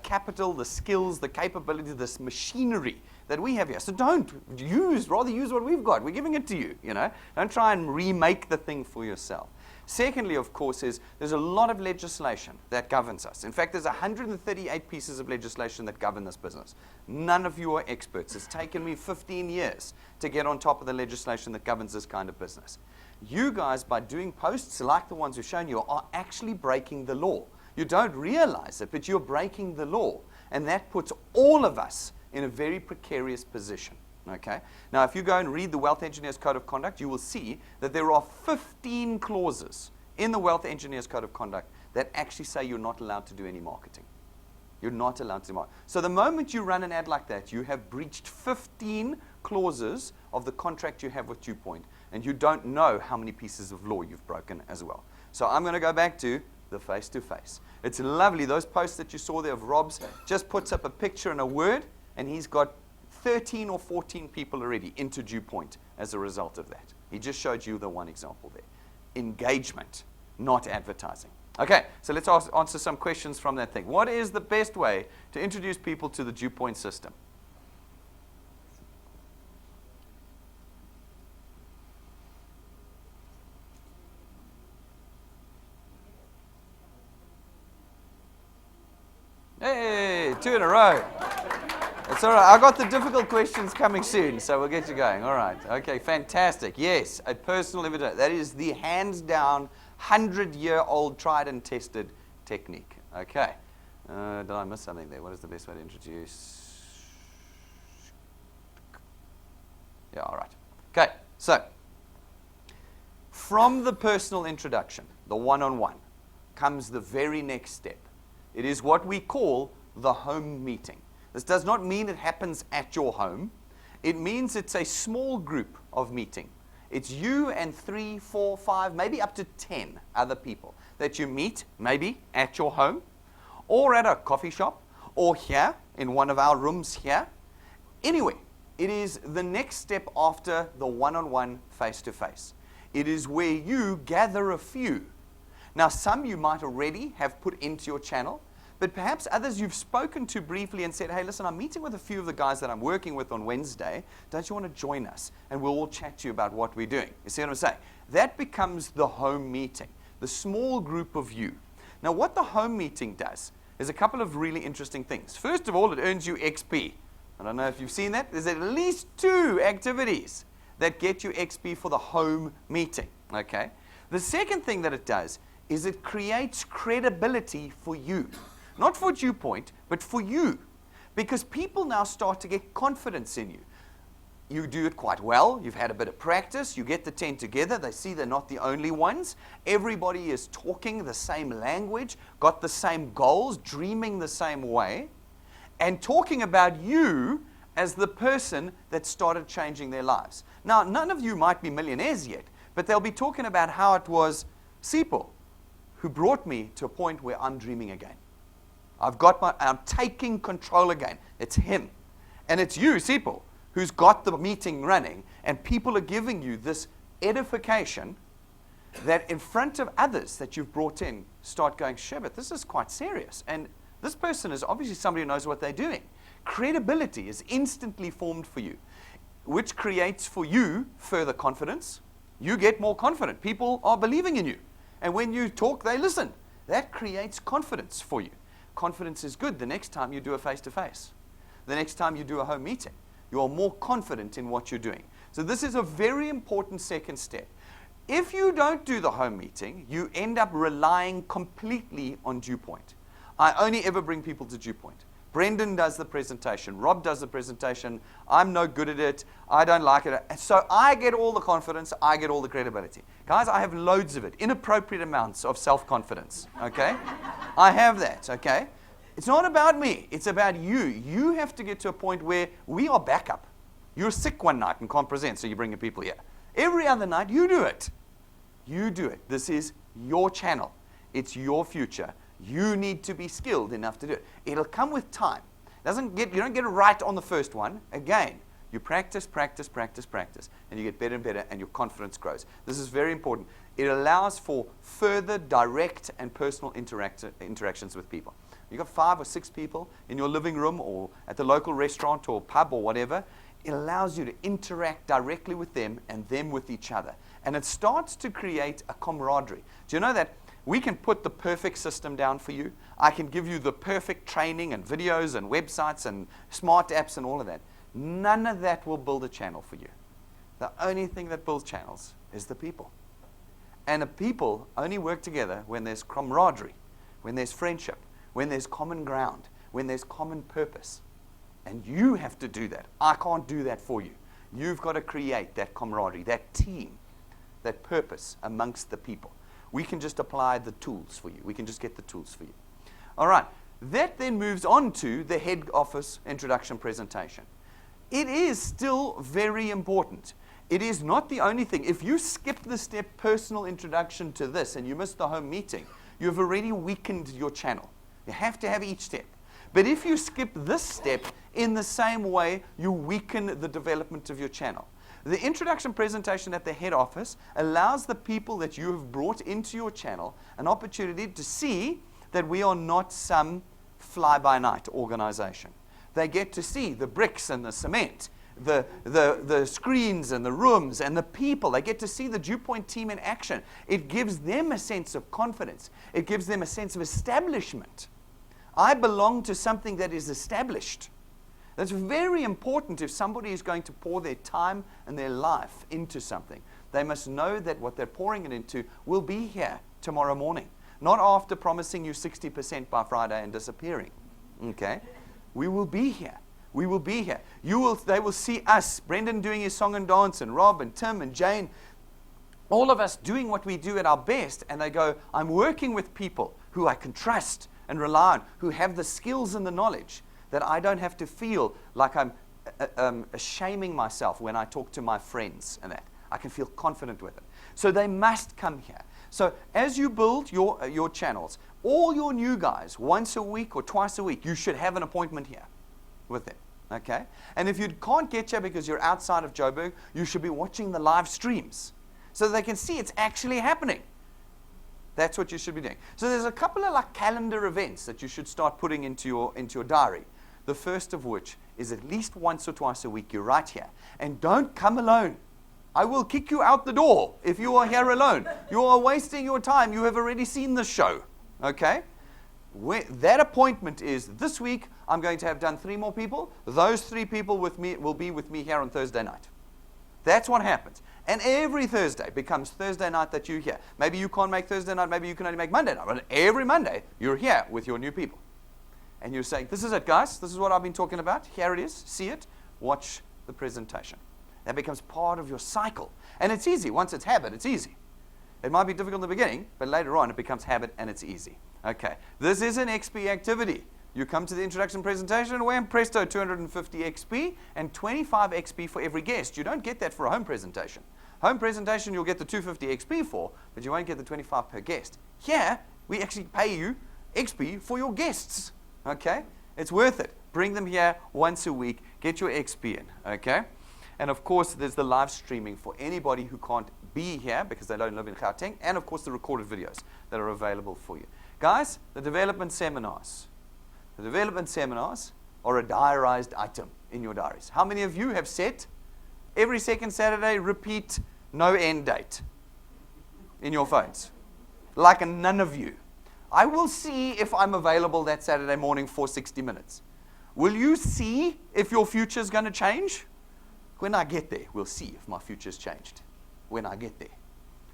capital, the skills, the capability, this machinery that we have here. So rather use what we've got. We're giving it to you, you know. Don't try and remake the thing for yourself. Secondly, of course, there's a lot of legislation that governs us. In fact, there's 138 pieces of legislation that govern this business. None of you are experts. It's taken me 15 years to get on top of the legislation that governs this kind of business. you guys, by doing posts like the ones we've shown you, are actually breaking the law. You don't realize it, but you're breaking the law. And that puts all of us in a very precarious position. Okay? Now, if you go and read the Wealth Engineers Code of Conduct, you will see that there are 15 clauses in the Wealth Engineers Code of Conduct that actually say you're not allowed to do any marketing. You're not allowed to do marketing. So the moment you run an ad like that, you have breached 15 clauses of the contract you have with DewPoint, and you don't know how many pieces of law you've broken as well. So I'm going to go back to the face-to-face. It's lovely. Those posts that you saw there of Rob's just puts up a picture and a word, and he's got 13 or 14 people already into DewPoint as a result of that. He just showed you the one example there. Engagement, not advertising. Okay, so let's answer some questions from that thing. What is the best way to introduce people to the DewPoint system? Hey, 2 in a row. It's all right. I got the difficult questions coming soon, so we'll get you going. All right. Okay, fantastic. Yes, a personal invitation. That is the hands down, 100-year-old tried and tested technique. Okay. Did I miss something there? What is the best way to introduce? Yeah, all right. Okay, so from the personal introduction, the one-on-one, comes the very next step. It is what we call the home meeting. This does not mean it happens at your home. It means it's a small group of meeting. It's you and 3, 4, 5, maybe up to 10 other people that you meet, maybe at your home, or at a coffee shop, or here in one of our rooms here. Anyway, it is the next step after the one-on-one face-to-face. It is where you gather a few. Now, some you might already have put into your channel, but perhaps others you've spoken to briefly and said, hey, listen, I'm meeting with a few of the guys that I'm working with on Wednesday. Don't you want to join us? And we'll all chat to you about what we're doing. You see what I'm saying? That becomes the home meeting, the small group of you. Now, what the home meeting does is a couple of really interesting things. First of all, it earns you XP. I don't know if you've seen that. There's at least 2 activities that get you XP for the home meeting. Okay? The second thing that it does is it creates credibility for you. Not for DewPoint, but for you. Because people now start to get confidence in you. You do it quite well. You've had a bit of practice. You get the 10 together. They see they're not the only ones. Everybody is talking the same language, got the same goals, dreaming the same way, and talking about you as the person that started changing their lives. Now, none of you might be millionaires yet, but they'll be talking about how it was Sipho who brought me to a point where I'm dreaming again. I'm taking control again. It's him. And it's you, Sipho, who's got the meeting running, and people are giving you this edification that in front of others that you've brought in start going, but this is quite serious. And this person is obviously somebody who knows what they're doing. Credibility is instantly formed for you, which creates for you further confidence. You get more confident. People are believing in you. And when you talk, they listen. That creates confidence for you. Confidence is good the next time you do a face-to-face. The next time you do a home meeting, you are more confident in what you're doing. So this is a very important second step. If you don't do the home meeting, you end up relying completely on DewPoint. I only ever bring people to DewPoint. Brendan does the presentation. Rob does the presentation. I'm no good at it. I don't like it. So I get all the confidence. I get all the credibility. Guys, I have loads of it. Inappropriate amounts of self-confidence. Okay? I have that. Okay? It's not about me. It's about you. You have to get to a point where we are backup. You're sick one night and can't present, so you bring your people here. Every other night, you do it. You do it. This is your channel. It's your future. You need to be skilled enough to do it. It'll come with time. You don't get it right on the first one. Again, you practice, practice, practice, practice, and you get better and better, and your confidence grows. This is very important. It allows for further direct and personal interactions with people. You've got 5 or 6 people in your living room or at the local restaurant or pub or whatever. It allows you to interact directly with them and them with each other. And it starts to create a camaraderie. Do you know that we can put the perfect system down for you? I can give you the perfect training and videos and websites and smart apps and all of that. None of that will build a channel for you. The only thing that builds channels is the people. And people only work together when there's camaraderie, when there's friendship, when there's common ground, when there's common purpose. And you have to do that. I can't do that for you. You've got to create that camaraderie, that team, that purpose amongst the people. We can just apply the tools for you. We can just get the tools for you. All right. That then moves on to the head office introduction presentation. It is still very important. It is not the only thing. If you skip the step personal introduction to this and you miss the home meeting, you've already weakened your channel. You have to have each step. But if you skip this step, in the same way, you weaken the development of your channel. The introduction presentation at the head office allows the people that you have brought into your channel an opportunity to see that we are not some fly-by-night organization. They get to see the bricks and the cement, the screens and the rooms and the people. They get to see the Dew Point team in action. It gives them a sense of confidence. It gives them a sense of establishment. I belong to something that is established. That's very important if somebody is going to pour their time and their life into something. They must know that what they're pouring it into will be here tomorrow morning, not after promising you 60% by Friday and disappearing. Okay? We will be here. We will be here. They will see us, Brendan doing his song and dance, and Rob and Tim and Jane, all of us doing what we do at our best, and they go, I'm working with people who I can trust and rely on, who have the skills and the knowledge that I don't have to feel like I'm shaming myself when I talk to my friends and that. I can feel confident with it. So they must come here. So as you build your channels, all your new guys, once a week or twice a week, you should have an appointment here with them. Okay? And if you can't get here because you're outside of Joburg, you should be watching the live streams so they can see it's actually happening. That's what you should be doing. So there's a couple of like calendar events that you should start putting into your diary. The first of which is at least once or twice a week you're right here. And don't come alone. I will kick you out the door if you are here alone. You are wasting your time. You have already seen the show. Okay? That appointment is this week. I'm going to have done 3 more people. Those 3 people with me will be with me here on Thursday night. That's what happens. And every Thursday becomes Thursday night that you're here. Maybe you can't make Thursday night. Maybe you can only make Monday night. But every Monday, you're here with your new people. And you're saying, this is it, guys. This is what I've been talking about. Here it is. See it. Watch the presentation. That becomes part of your cycle. And it's easy. Once it's habit, it's easy. It might be difficult in the beginning, but later on, it becomes habit and it's easy. Okay. This is an XP activity. You come to the introduction presentation and wham, presto, 250 XP and 25 XP for every guest. You don't get that for a home presentation. Home presentation, you'll get the 250 XP for, but you won't get the 25 per guest. Here, we actually pay you XP for your guests. Okay? It's worth it. Bring them here once a week. Get your XP in. Okay? And of course, there's the live streaming for anybody who can't be here because they don't live in Gauteng. And of course, the recorded videos that are available for you. Guys, the development seminars. The development seminars are a diarized item in your diaries. How many of you have set every second Saturday, repeat, no end date in your phones? Like none of you. I will see if I'm available that Saturday morning for 60 minutes. Will you see if your future is going to change? When I get there, we'll see if my future's changed. When I get there.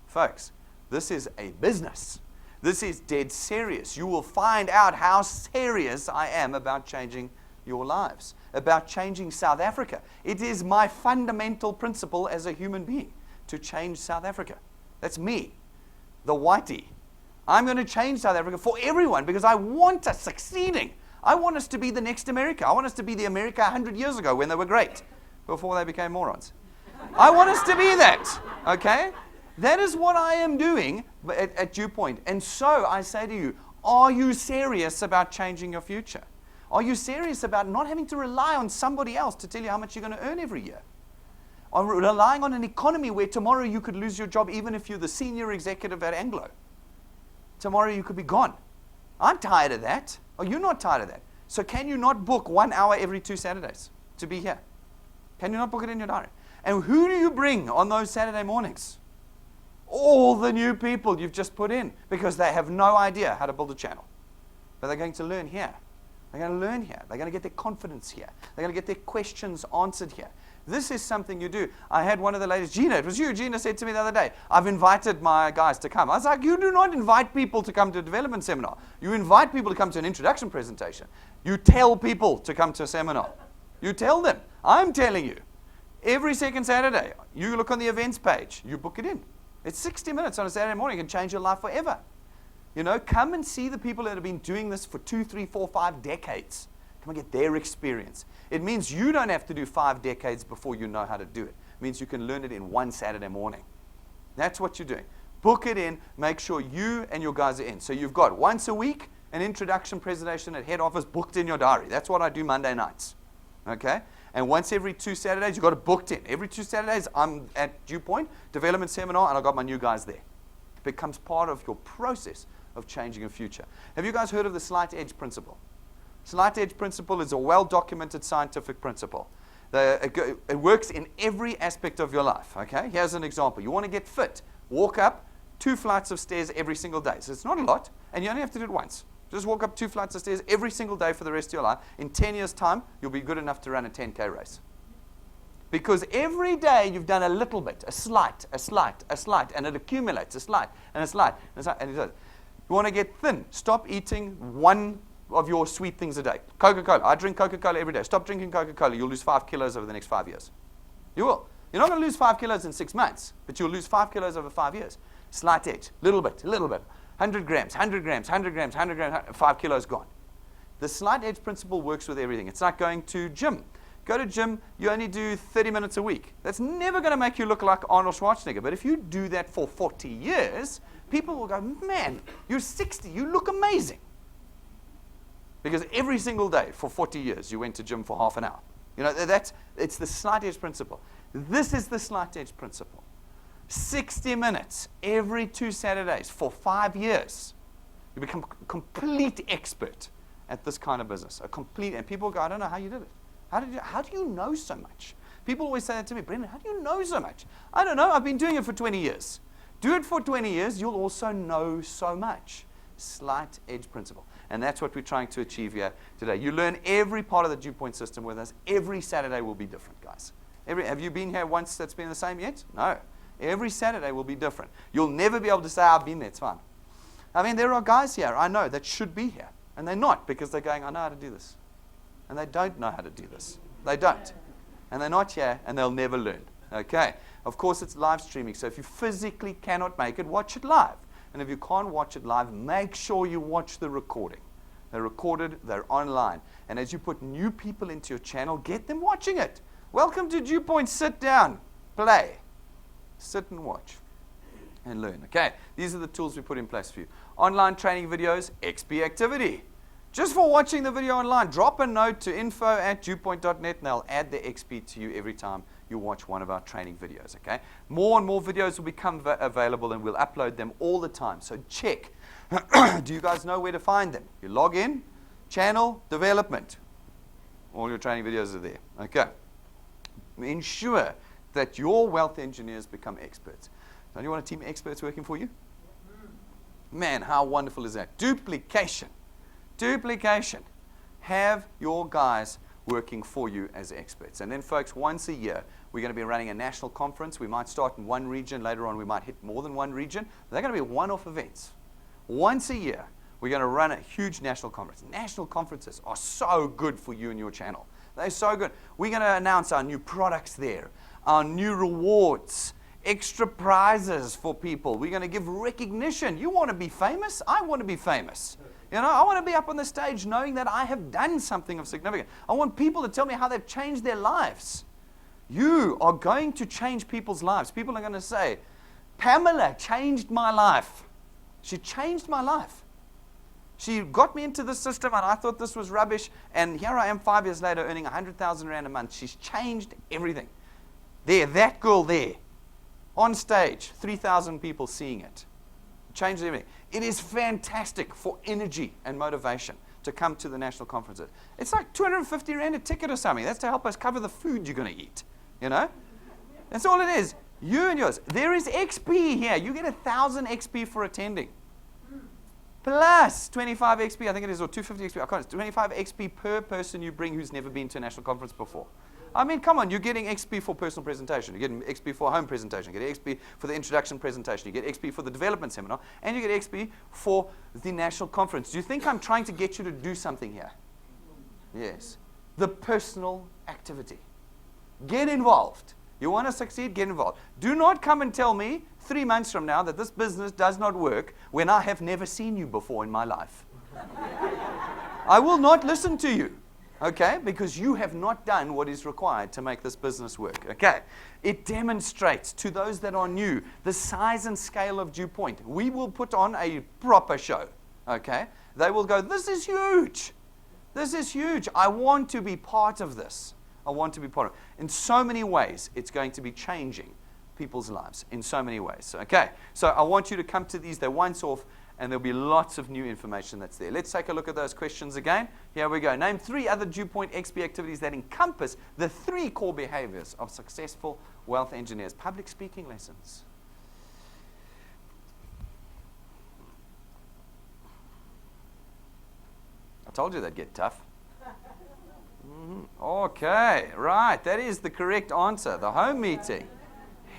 Folks, this is a business. This is dead serious. You will find out how serious I am about changing your lives, about changing South Africa. It is my fundamental principle as a human being to change South Africa. That's me, the whitey. I'm going to change South Africa for everyone because I want us succeeding. I want us to be the next America. I want us to be the America 100 years ago when they were great, before they became morons. I want us to be that, okay? That is what I am doing at Dew Point. And so I say to you, are you serious about changing your future? Are you serious about not having to rely on somebody else to tell you how much you're going to earn every year? Are you relying on an economy where tomorrow you could lose your job even if you're the senior executive at Anglo? Tomorrow you could be gone. I'm tired of that. Are you not tired of that? So can you not book 1 hour every 2 Saturdays to be here? Can you not book it in your diary? And who do you bring on those Saturday mornings? All the new people you've just put in because they have no idea how to build a channel. But they're going to learn here. They're going to learn here. They're going to get their confidence here. They're going to get their questions answered here. This is something you do. I had one of the ladies, Gina, it was you. Gina said to me the other day, I've invited my guys to come. I was like, you do not invite people to come to a development seminar. You invite people to come to an introduction presentation. You tell people to come to a seminar. You tell them. I'm telling you. Every second Saturday, you look on the events page, you book it in. It's 60 minutes on a Saturday morning. It can change your life forever. You know, come and see the people that have been doing this for 2, 3, 4, 5 decades. Come and get their experience. It means you don't have to do 5 decades before you know how to do it. It means you can learn it in one Saturday morning. That's what you're doing. Book it in. Make sure you and your guys are in. So you've got once a week an introduction presentation at head office booked in your diary. That's what I do Monday nights. Okay? And once every 2 Saturdays, you've got it booked in. Every 2 Saturdays, I'm at Dew Point, development seminar, and I've got my new guys there. It becomes part of your process of changing your future. Have you guys heard of the slight edge principle? Slight edge principle is a well-documented scientific principle. It works in every aspect of your life. Okay? Here's an example. You want to get fit. Walk up 2 flights of stairs every single day. So it's not a lot, and you only have to do it once. Just walk up 2 flights of stairs every single day for the rest of your life. In 10 years' time, you'll be good enough to run a 10K race. Because every day you've done a little bit, a slight, and it accumulates, a slight, and a slight, and a slight, and it does. You want to get thin. Stop eating one of your sweet things a day. Coca-Cola. I drink Coca-Cola every day. Stop drinking Coca-Cola. You'll lose 5 kilos over the next 5 years. You will. You're not going to lose 5 kilos in 6 months, but you'll lose 5 kilos over 5 years. Slight edge. Little bit. 100 grams, 100 grams, 100 grams, 100 grams, 5 kilos gone. The slight edge principle works with everything. It's like going to gym. Go to gym, you only do 30 minutes a week. That's never going to make you look like Arnold Schwarzenegger. But if you do that for 40 years, people will go, man, you're 60, you look amazing. Because every single day for 40 years, you went to gym for half an hour. You know, it's the slight edge principle. This is the slight edge principle. 60 minutes every 2 Saturdays for 5 years. You become a complete expert at this kind of business. And people go, I don't know how you did it. How do you know so much? People always say that to me, Brendan, how do you know so much? I don't know. I've been doing it for 20 years. Do it for 20 years, you'll also know so much. Slight edge principle. And that's what we're trying to achieve here today. You learn every part of the Dew Point system with us. Every Saturday will be different, guys. Have you been here once that's been the same yet? No. Every Saturday will be different. You'll never be able to say, I've been there, it's fine. I mean, there are guys here, I know, that should be here. And they're not, because they're going, I know how to do this. And they don't know how to do this. They don't. And they're not here, and they'll never learn. Okay. Of course, it's live streaming, so if you physically cannot make it, watch it live. And if you can't watch it live, make sure you watch the recording. They're recorded, they're online. And as you put new people into your channel, get them watching it. Welcome to Dew Point. Sit down, play. Sit and watch and learn. Okay, these are the tools we put in place for you. Online training videos, XP activity. Just for watching the video online, drop a note to info@dewpoint.net and they'll add the XP to you every time you watch one of our training videos. Okay, more and more videos will become available and we'll upload them all the time. So check. Do you guys know where to find them? You log in, channel, development. All your training videos are there. Okay. Ensure that your wealth engineers become experts. Don't you want a team of experts working for you? Man, how wonderful is that? Duplication. Duplication. Have your guys working for you as experts. And then, folks, once a year, we're going to be running a national conference. We might start in one region. Later on, we might hit more than one region. They're going to be one-off events. Once a year, we're going to run a huge national conference. National conferences are so good for you and your channel. They're so good. We're going to announce our new products there, our new rewards, extra prizes for people. We're going to give recognition. You want to be famous? I want to be famous. You know, I want to be up on the stage knowing that I have done something of significance. I want people to tell me how they've changed their lives. You are going to change people's lives. People are going to say, Pamela changed my life. She changed my life. She got me into this system and I thought this was rubbish. And here I am 5 years later earning 100,000 Rand a month. She's changed everything. There, that girl there, on stage, 3,000 people seeing it. Changed everything. It is fantastic for energy and motivation to come to the national conferences. It's like 250 Rand a ticket or something. That's to help us cover the food you're going to eat. You know? That's all it is. You and yours. There is XP here. You get 1,000 XP for attending. Plus 25 XP, I think it is, or 250 XP. I can't. 25 XP per person you bring who's never been to a national conference before. I mean, come on, you're getting XP for personal presentation. You're getting XP for home presentation. You get XP for the introduction presentation. You get XP for the development seminar. And you get XP for the national conference. Do you think I'm trying to get you to do something here? Yes. The personal activity. Get involved. You want to succeed? Get involved. Do not come and tell me 3 months from now that this business does not work when I have never seen you before in my life. I will not listen to you. Okay? Because you have not done what is required to make this business work. Okay? It demonstrates to those that are new the size and scale of Dew Point. We will put on a proper show. Okay? They will go, this is huge. This is huge. I want to be part of this. I want to be part of it. In so many ways, it's going to be changing people's lives. In so many ways. Okay? So I want you to come to these. They're once off. And there'll be lots of new information that's there. Let's take a look at those questions again. Here we go. Name 3 other Dew Point XP activities that encompass the 3 core behaviors of successful wealth engineers. Public speaking lessons. I told you they'd get tough. Okay, right. That is the correct answer. The home meeting.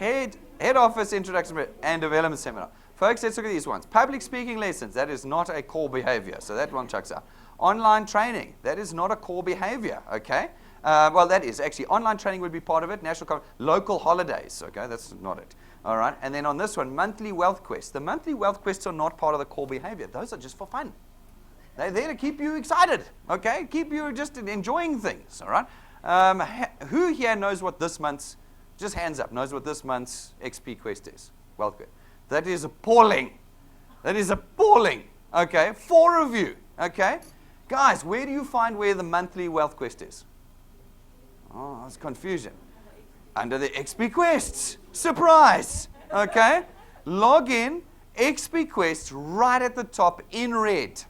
Head office introduction and development seminar. Folks, let's look at these ones. Public speaking lessons, that is not a core behavior. So that one chucks out. Online training, that is not a core behavior, okay? Well, that is. Actually, online training would be part of it. Local holidays, okay? That's not it. All right. And then on this one, monthly wealth quests. The monthly wealth quests are not part of the core behavior. Those are just for fun. They're there to keep you excited, okay? Keep you just enjoying things, all right? Who here knows what this month's, just hands up, knows what this month's XP quest is? Wealth quest. That is appalling. That is appalling. Okay, 4 of you. Okay, guys, where do you find where the monthly wealth quest is? Oh, that's confusion. Under the XP quests. Surprise. Okay, log in. XP quests right at the top in red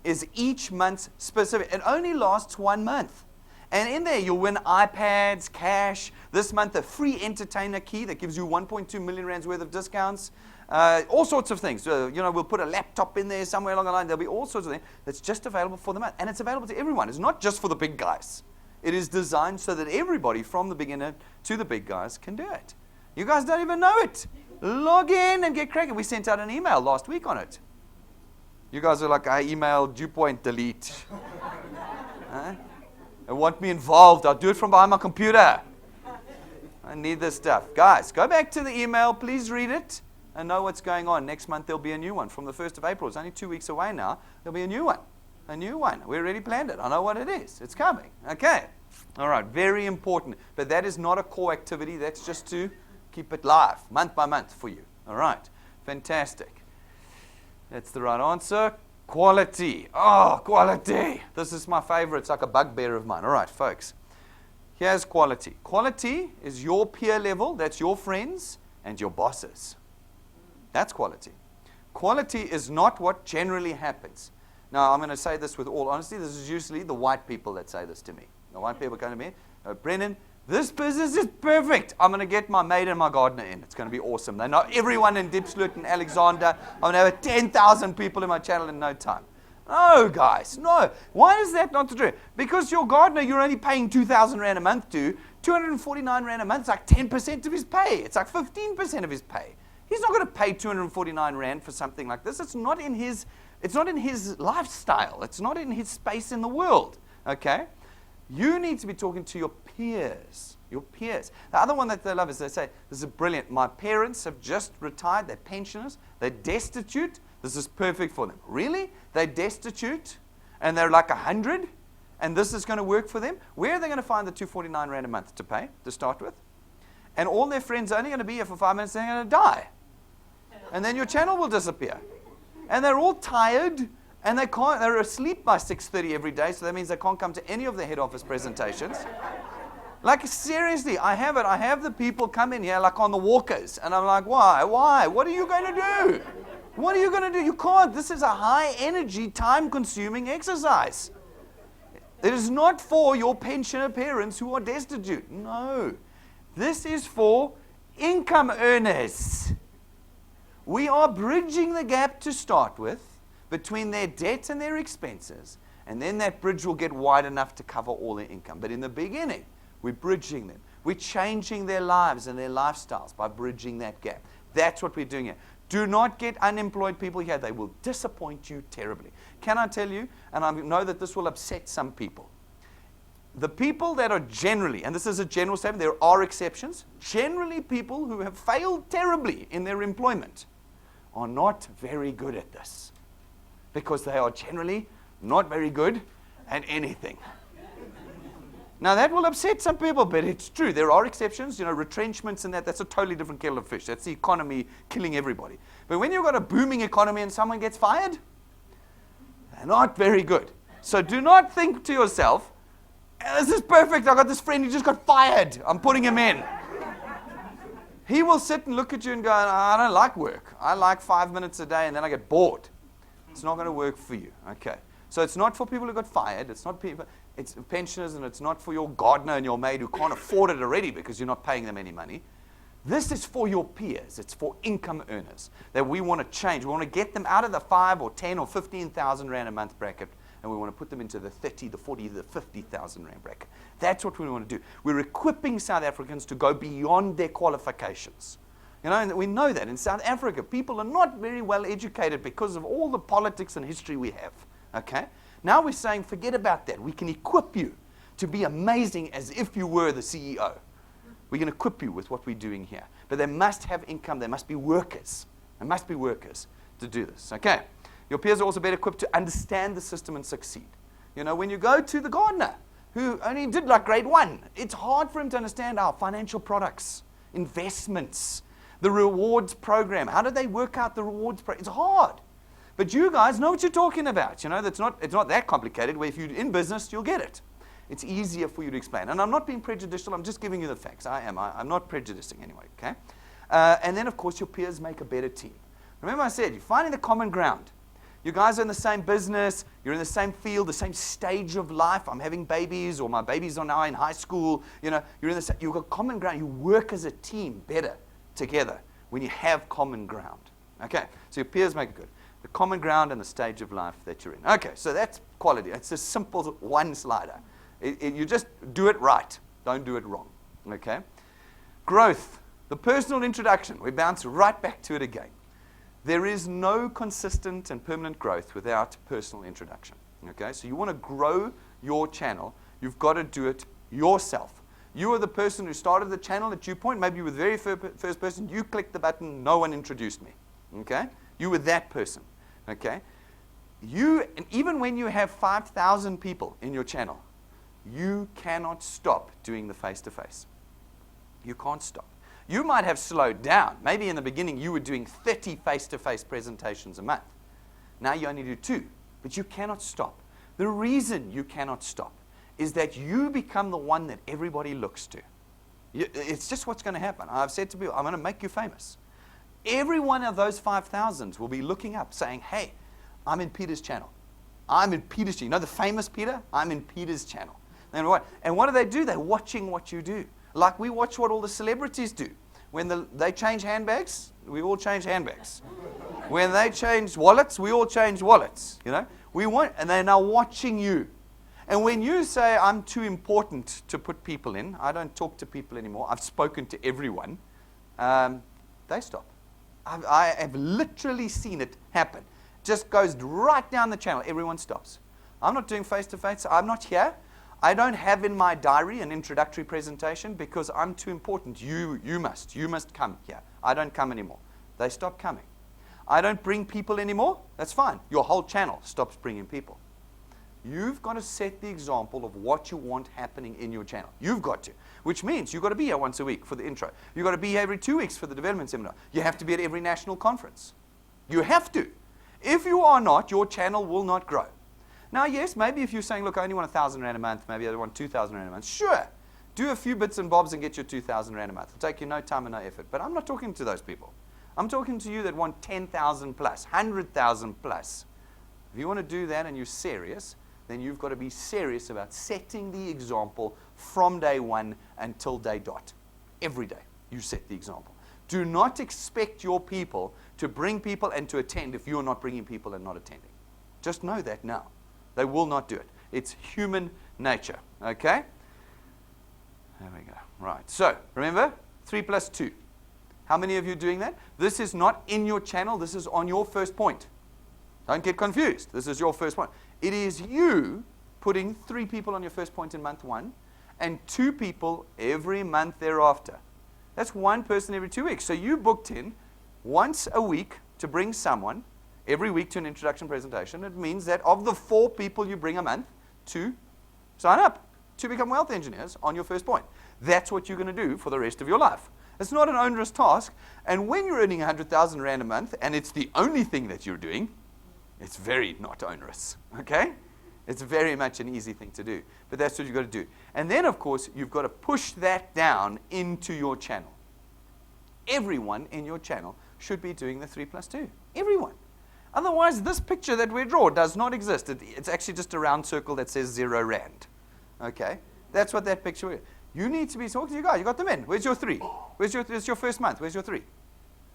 is each month's specific. It only lasts 1 month. And in there, you'll win iPads, cash. This month, a free entertainer key that gives you 1.2 million rands worth of discounts. All sorts of things. We'll put a laptop in there somewhere along the line. There'll be all sorts of things that's just available for the month. And it's available to everyone. It's not just for the big guys. It is designed so that everybody from the beginner to the big guys can do it. You guys don't even know it. Log in and get cracking. We sent out an email last week on it. You guys are like, I emailed Dew Point, delete. Huh? They want me involved. I'll do it from behind my computer. I need this stuff. Guys, go back to the email. Please read it and know what's going on. Next month, there'll be a new one. From the 1st of April, it's only 2 weeks away now. There'll be a new one. A new one. We already planned it. I know what it is. It's coming. Okay. All right. Very important. But that is not a core activity. That's just to keep it live, month by month for you. All right. Fantastic. That's the right answer. Quality. Oh, quality. This is my favorite. It's like a bugbear of mine. All right, folks. Here's quality. Quality is your peer level. That's your friends and your bosses. That's quality. Quality is not what generally happens. Now, I'm going to say this with all honesty. This is usually the white people that say this to me. The white people come to me, Brendan, this business is perfect. I'm going to get my maid and my gardener in. It's going to be awesome. They know everyone in Diepsloot and Alexander. I'm going to have 10,000 people in my channel in no time. No, guys, no. Why is that not true? Because your gardener, you're only paying 2,000 Rand a month to. 249 Rand a month is like 10% of his pay. It's like 15% of his pay. He's not going to pay 249 Rand for something like this. It's not in his lifestyle. It's not in his space in the world. Okay? You need to be talking to your peers. Your peers. The other one that they love is they say, this is brilliant. My parents have just retired. They're pensioners. They're destitute. This is perfect for them. Really? They're destitute and they're like 100 and this is going to work for them? Where are they going to find the 249 Rand a month to pay to start with? And all their friends are only going to be here for 5 minutes and they're going to die. And then your channel will disappear. And they're all tired. And they're asleep by 6:30 every day, so that means they can't come to any of the head office presentations. Like, seriously, I have the people come in here like on the walkers, and I'm like, why? What are you going to do? What are you going to do? You can't. This is a high-energy, time-consuming exercise. It is not for your pensioner parents who are destitute. No. This is for income earners. We are bridging the gap to start with between their debt and their expenses, and then that bridge will get wide enough to cover all their income. But in the beginning, We're bridging them. We're changing their lives and their lifestyles by bridging that gap. That's what we're doing here. Do not get unemployed people here. They will disappoint you terribly. Can I tell you, and I know that this will upset some people, the people that are generally, and this is a general statement, there are exceptions, generally people who have failed terribly in their employment are not very good at this because they are generally not very good at anything. Now that will upset some people, but it's true. There are exceptions, retrenchments and that's a totally different kettle of fish. That's the economy killing everybody. But when you've got a booming economy and someone gets fired, they're not very good. So do not think to yourself, this is perfect, I got this friend who just got fired, I'm putting him in. He will sit and look at you and go, I don't like work. I like 5 minutes a day and then I get bored. It's not going to work for you. Okay. So it's not for people who got fired. It's not people. It's pensioners, and it's not for your gardener and your maid who can't afford it already because you're not paying them any money. This is for your peers. It's for income earners that we want to change. We want to get them out of the 5 or 10 or 15,000 rand a month bracket, and we want to put them into the 30, the 40, the 50,000 rand bracket. That's what we want to do. We're equipping South Africans to go beyond their qualifications. And we know that in South Africa, people are not very well educated because of all the politics and history we have. Okay? Now we're saying, forget about that. We can equip you to be amazing as if you were the CEO. We can equip you with what we're doing here. But they must have income. They must be workers. They must be workers to do this. Okay? Your peers are also better equipped to understand the system and succeed. When you go to the gardener, who only did like grade 1, it's hard for him to understand our financial products, investments, the rewards program. How do they work out the rewards program? It's hard. But you guys know what you're talking about. It's not that complicated, where if you're in business, you'll get it. It's easier for you to explain. And I'm not being prejudicial. I'm just giving you the facts. I'm not prejudicing anyway, okay? And then, of course, your peers make a better team. Remember I said, you're finding the common ground. You guys are in the same business. You're in the same field, the same stage of life. I'm having babies, or my babies are now in high school. You've got common ground. You work as a team better together when you have common ground. Okay, so your peers make it good. The common ground and the stage of life that you're in. Okay, so that's quality. It's a simple one-slider. You just do it right. Don't do it wrong. Okay? Growth. The personal introduction. We bounce right back to it again. There is no consistent and permanent growth without personal introduction. Okay? So you want to grow your channel, you've got to do it yourself. You are the person who started the channel at DewPoint. Maybe you were the very first person. You clicked the button. No one introduced me. Okay? You were that person. Okay? And even when you have 5,000 people in your channel, you cannot stop doing the face-to-face. You can't stop. You might have slowed down. Maybe in the beginning you were doing 30 face-to-face presentations a month. Now you only do 2. But you cannot stop. The reason you cannot stop is that you become the one that everybody looks to. It's just what's going to happen. I've said to people, I'm going to make you famous. Every one of those 5,000 will be looking up saying, hey, I'm in Peter's channel. I'm in Peter's channel. You know the famous Peter? I'm in Peter's channel. And what do? They're watching what you do. Like we watch what all the celebrities do. When they change handbags, we all change handbags. When they change wallets, we all change wallets. And they're now watching you. And when you say, I'm too important to put people in, I don't talk to people anymore, I've spoken to everyone, they stop. I have literally seen it happen. Just goes right down the channel. Everyone stops. I'm not doing face-to-face. I'm not here. I don't have in my diary an introductory presentation because I'm too important. You must come here. I don't come anymore. They stop coming. I don't bring people anymore. That's fine. Your whole channel stops bringing people. You've got to set the example of what you want happening in your channel. You've got to. Which means you've got to be here once a week for the intro. You've got to be here every 2 weeks for the development seminar. You have to be at every national conference. You have to. If you are not, your channel will not grow. Now, yes, maybe if you're saying, look, I only want 1,000 Rand a month, maybe I want 2,000 Rand a month. Sure. Do a few bits and bobs and get your 2,000 Rand a month. It'll take you no time and no effort. But I'm not talking to those people. I'm talking to you that want 10,000 plus, 100,000 plus. If you want to do that and you're serious, then you've got to be serious about setting the example from day one until day dot. Every day, you set the example. Do not expect your people to bring people and to attend if you're not bringing people and not attending. Just know that now. They will not do it. It's human nature, okay? There we go. Right. So, remember, 3 plus 2. How many of you are doing that? This is not in your channel. This is on your first point. Don't get confused. This is your first point. It is you putting 3 people on your first point in month 1 and 2 people every month thereafter. That's 1 person every 2 weeks. So you booked in once a week to bring someone every week to an introduction presentation. It means that of the 4 people you bring a month, 2 sign up to become wealth engineers on your first point. That's what you're going to do for the rest of your life. It's not an onerous task. And when you're earning 100,000 Rand a month and it's the only thing that you're doing, it's very not onerous. Okay? It's very much an easy thing to do. But that's what you've got to do. And then, of course, you've got to push that down into your channel. Everyone in your channel should be doing the 3 plus 2. Everyone. Otherwise, this picture that we draw does not exist. It's actually just a round circle that says 0 Rand. Okay? That's what that picture is. You need to be talking to you guys. You got them in. Where's your 3? It's your first month. Where's your 3?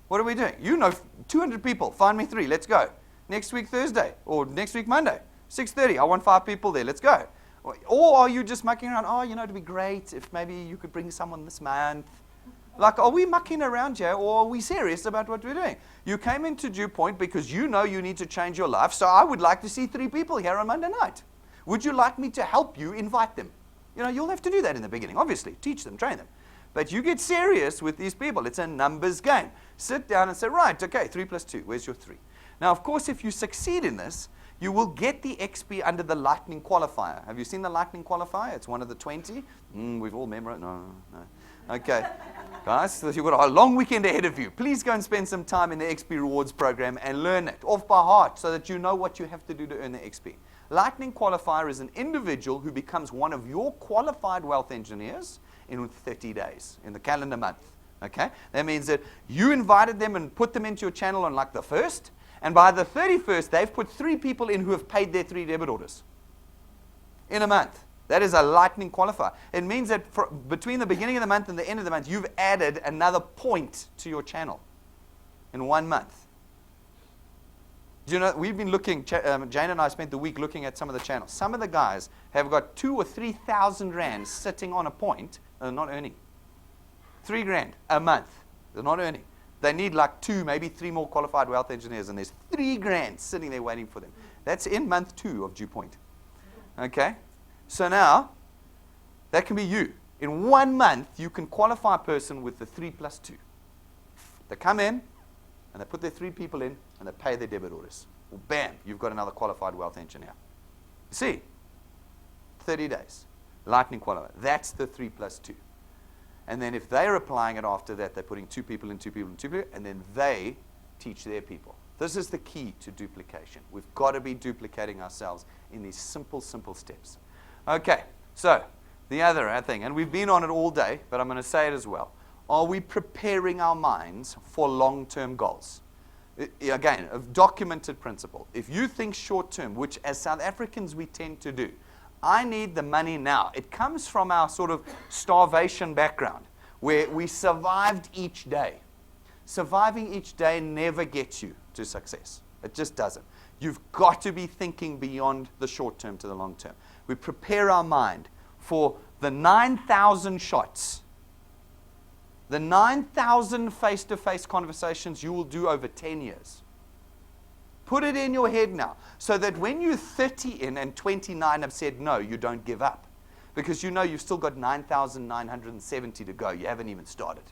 What are we doing? You know 200 people. Find me 3. Let's go. Next week Thursday or next week Monday. 6:30. I want 5 people there. Let's go. Or are you just mucking around? Oh, it'd be great if maybe you could bring someone this month. Like, are we mucking around here or are we serious about what we're doing? You came into Dew Point because you know you need to change your life. So I would like to see 3 people here on Monday night. Would you like me to help you invite them? You'll have to do that in the beginning, obviously. Teach them, train them. But you get serious with these people. It's a numbers game. Sit down and say, right, okay, 3 plus 2. Where's your 3? Now, of course, if you succeed in this, you will get the XP under the lightning qualifier. Have you seen the lightning qualifier? It's one of the 20. We've all memorized. No. Okay. Guys, you've got a long weekend ahead of you. Please go and spend some time in the XP Rewards program and learn it off by heart so that you know what you have to do to earn the XP. Lightning qualifier is an individual who becomes one of your qualified wealth engineers in 30 days, in the calendar month. Okay? That means that you invited them and put them into your channel on like the 1st, and by the 31st, they've put 3 people in who have paid their 3 debit orders in a month. That is a lightning qualifier. It means that between the beginning of the month and the end of the month, you've added another point to your channel in 1 month. Do you know, we've been looking, Jane and I spent the week looking at some of the channels. Some of the guys have got 2,000 or 3,000 Rand sitting on a point and they're not earning. 3 grand a month. They're not earning. They need like 2, maybe 3 more qualified wealth engineers, and there's 3 grand sitting there waiting for them. That's in month 2 of Dew Point. Okay? So now, that can be you. In 1 month, you can qualify a person with the 3 plus 2. They come in, and they put their 3 people in, and they pay their debit orders. Well, bam, you've got another qualified wealth engineer. See? 30 days. Lightning qualifier. That's the 3 plus 2. And then if they're applying it after that, they're putting 2 people in, 2 people in, 2 people, and then they teach their people. This is the key to duplication. We've got to be duplicating ourselves in these simple, simple steps. Okay, so the other thing, and we've been on it all day, but I'm going to say it as well. Are we preparing our minds for long-term goals? Again, a documented principle. If you think short-term, which as South Africans we tend to do, I need the money now. It comes from our sort of starvation background, where we survived each day. Surviving each day never gets you to success. It just doesn't. You've got to be thinking beyond the short term to the long term. We prepare our mind for the 9,000 shots, the 9,000 face-to-face conversations you will do over 10 years. Put it in your head now, so that when you're 30 in and 29 have said no, you don't give up. Because you know you've still got 9,970 to go. You haven't even started.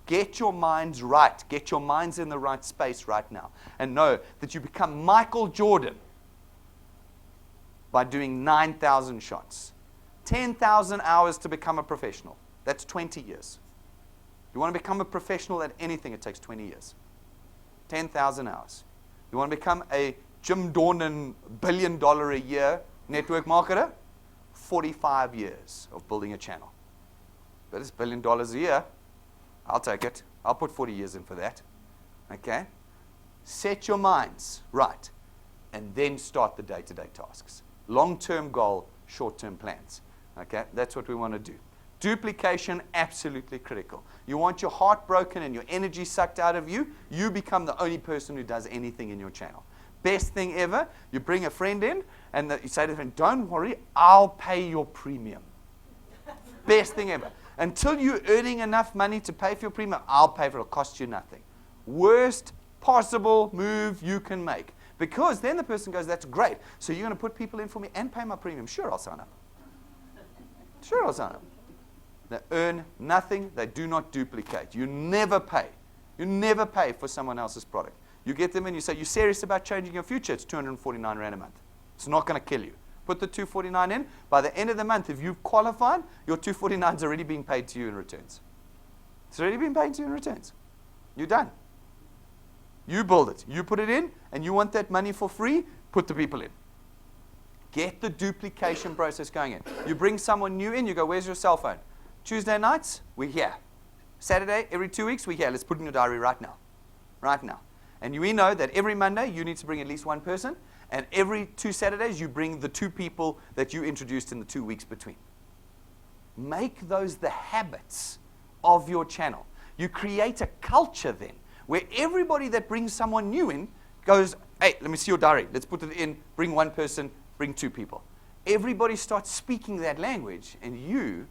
Get your minds right. Get your minds in the right space right now. And know that you become Michael Jordan by doing 9,000 shots. 10,000 hours to become a professional. That's 20 years. You want to become a professional at anything, it takes 20 years. 10,000 hours. You want to become a Jim Dornan $1 billion a year network marketer? 45 years of building a channel. But it's $1 billion a year. I'll take it. I'll put 40 years in for that. Okay? Set your minds right. And then start the day-to-day tasks. Long-term goal, short-term plans. Okay? That's what we want to do. Duplication, absolutely critical. You want your heart broken and your energy sucked out of you, you become the only person who does anything in your channel. Best thing ever, you bring a friend in and you say to the friend, don't worry, I'll pay your premium. best thing ever. Until you're earning enough money to pay for your premium, I'll pay for it. It'll cost you nothing. Worst possible move you can make. Because then the person goes, that's great. So you're going to put people in for me and pay my premium. Sure, I'll sign up. Sure, I'll sign up. They earn nothing. They do not duplicate. You never pay. You never pay for someone else's product. You get them in, you say, you're serious about changing your future? It's 249 Rand a month. It's not going to kill you. Put the 249 in. By the end of the month, if you've qualified, your 249 is already being paid to you in returns. It's already been paid to you in returns. You're done. You build it. You put it in, and you want that money for free, put the people in. Get the duplication process going in. You bring someone new in, you go, where's your cell phone? Tuesday nights, we're here. Saturday, every 2 weeks, we're here. Let's put it in your diary right now. Right now. And we know that every Monday, you need to bring at least one person. And every 2 Saturdays, you bring the 2 people that you introduced in the 2 weeks between. Make those the habits of your channel. You create a culture then, where everybody that brings someone new in goes, hey, let me see your diary. Let's put it in. Bring one person, bring 2 people. Everybody starts speaking that language, and you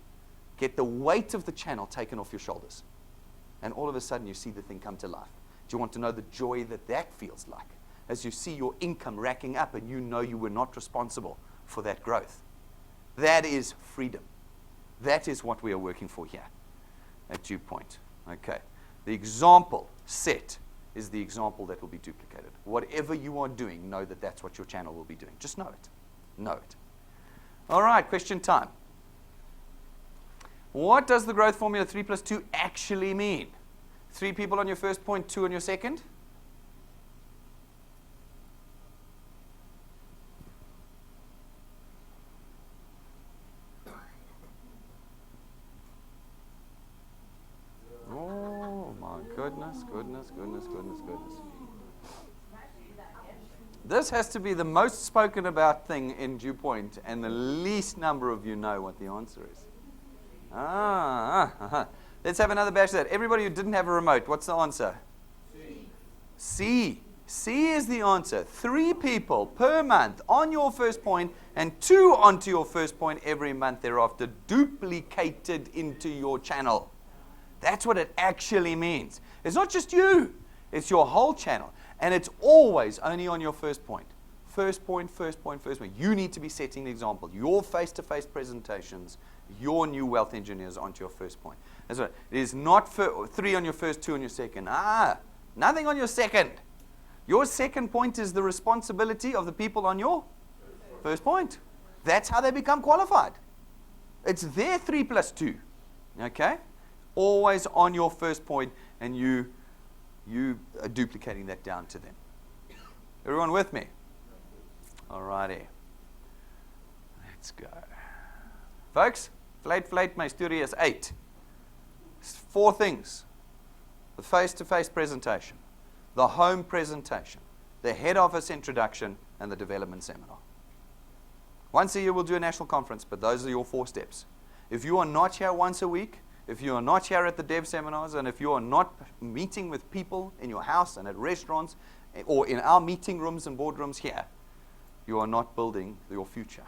get the weight of the channel taken off your shoulders. And all of a sudden, you see the thing come to life. Do you want to know the joy that that feels like? As you see your income racking up and you know you were not responsible for that growth. That is freedom. That is what we are working for here at Dew Point. Okay. The example set is the example that will be duplicated. Whatever you are doing, know that that's what your channel will be doing. Just know it. Know it. All right, question time. What does the growth formula 3 plus 2 actually mean? 3 people on your first point, 2 on your second? Oh my goodness. This has to be the most spoken about thing in Dew Point, and the least number of you know what the answer is. Let's have another batch of that. Everybody who didn't have a remote, what's the answer? C. C is the answer. 3 people per month on your first point and 2 onto your first point every month thereafter, duplicated into your channel. That's what it actually means. It's not just you. It's your whole channel. And it's always only on your first point. First point. You need to be setting the example. Your face-to-face presentations, your new wealth engineers onto your first point. That's right. It is not 3 on your first, 2 on your second. Nothing on your second. Your second point is the responsibility of the people on your first point. That's how they become qualified. It's their 3 plus 2. Okay? Always on your first point, and you are duplicating that down to them. Everyone with me? All righty. Let's go. Folks, Flate Mysterious 8. 4 things. The face-to-face presentation, the home presentation, the head office introduction, and the development seminar. Once a year we'll do a national conference, but those are your 4 steps. If you are not here once a week, if you are not here at the dev seminars, and if you are not meeting with people in your house and at restaurants, or in our meeting rooms and boardrooms here, you are not building your future.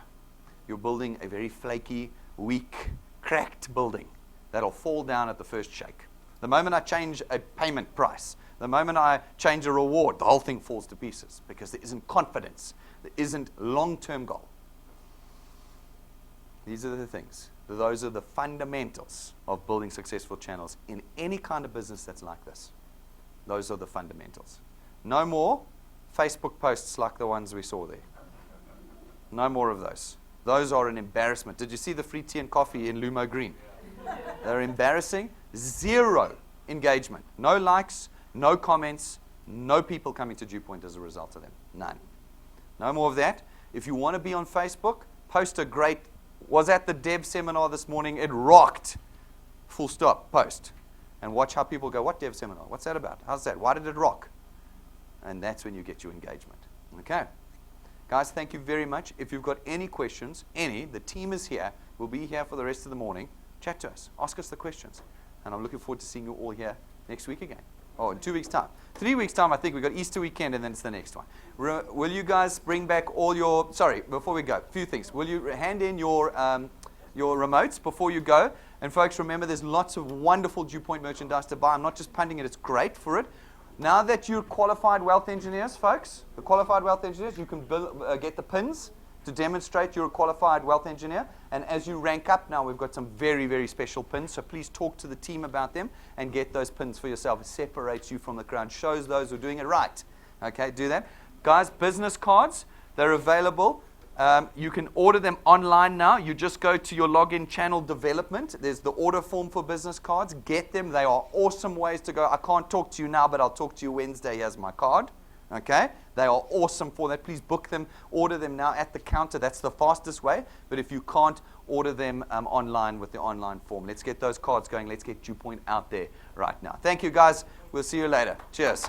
You're building a very flaky, weak, cracked building that'll fall down at the first shake. The moment I change a payment price, the moment I change a reward, the whole thing falls to pieces because there isn't confidence. There isn't long-term goal. These are the things. Those are the fundamentals of building successful channels in any kind of business that's like this. Those are the fundamentals. No more Facebook posts like the ones we saw there. No more of those. Those are an embarrassment. Did you see the free tea and coffee in Lumo Green? They're embarrassing. 0 engagement. No likes, no comments, no people coming to Dew Point as a result of them. None. No more of that. If you want to be on Facebook, post a great, was at the dev seminar this morning, it rocked. Full stop, post. And watch how people go, what dev seminar? What's that about? How's that? Why did it rock? And that's when you get your engagement. Okay. Guys, thank you very much. If you've got any questions, the team is here. We'll be here for the rest of the morning. Chat to us. Ask us the questions. And I'm looking forward to seeing you all here next week again. Oh, in 2 weeks' time. 3 weeks' time, I think. We've got Easter weekend, and then it's the next one. Will you guys bring back all your... Sorry, before we go, a few things. Will you hand in your your remotes before you go. And folks, remember, there's lots of wonderful Dew Point merchandise to buy. I'm not just punting it, it's great for it. Now that you're qualified wealth engineers, folks, the qualified wealth engineers, you can get the pins to demonstrate you're a qualified wealth engineer. And as you rank up now, we've got some very, very special pins. So please talk to the team about them and get those pins for yourself. It separates you from the crowd, shows those who are doing it right. Okay, do that. Guys, business cards, they're available. You can order them online now. You just go to your login channel development. There's the order form for business cards. Get them. They are awesome ways to go. I can't talk to you now, but I'll talk to you Wednesday. Here's my card. Okay? They are awesome for that. Please book them. Order them now at the counter. That's the fastest way. But if you can't, order them online with the online form. Let's get those cards going. Let's get Dew Point out there right now. Thank you, guys. We'll see you later. Cheers.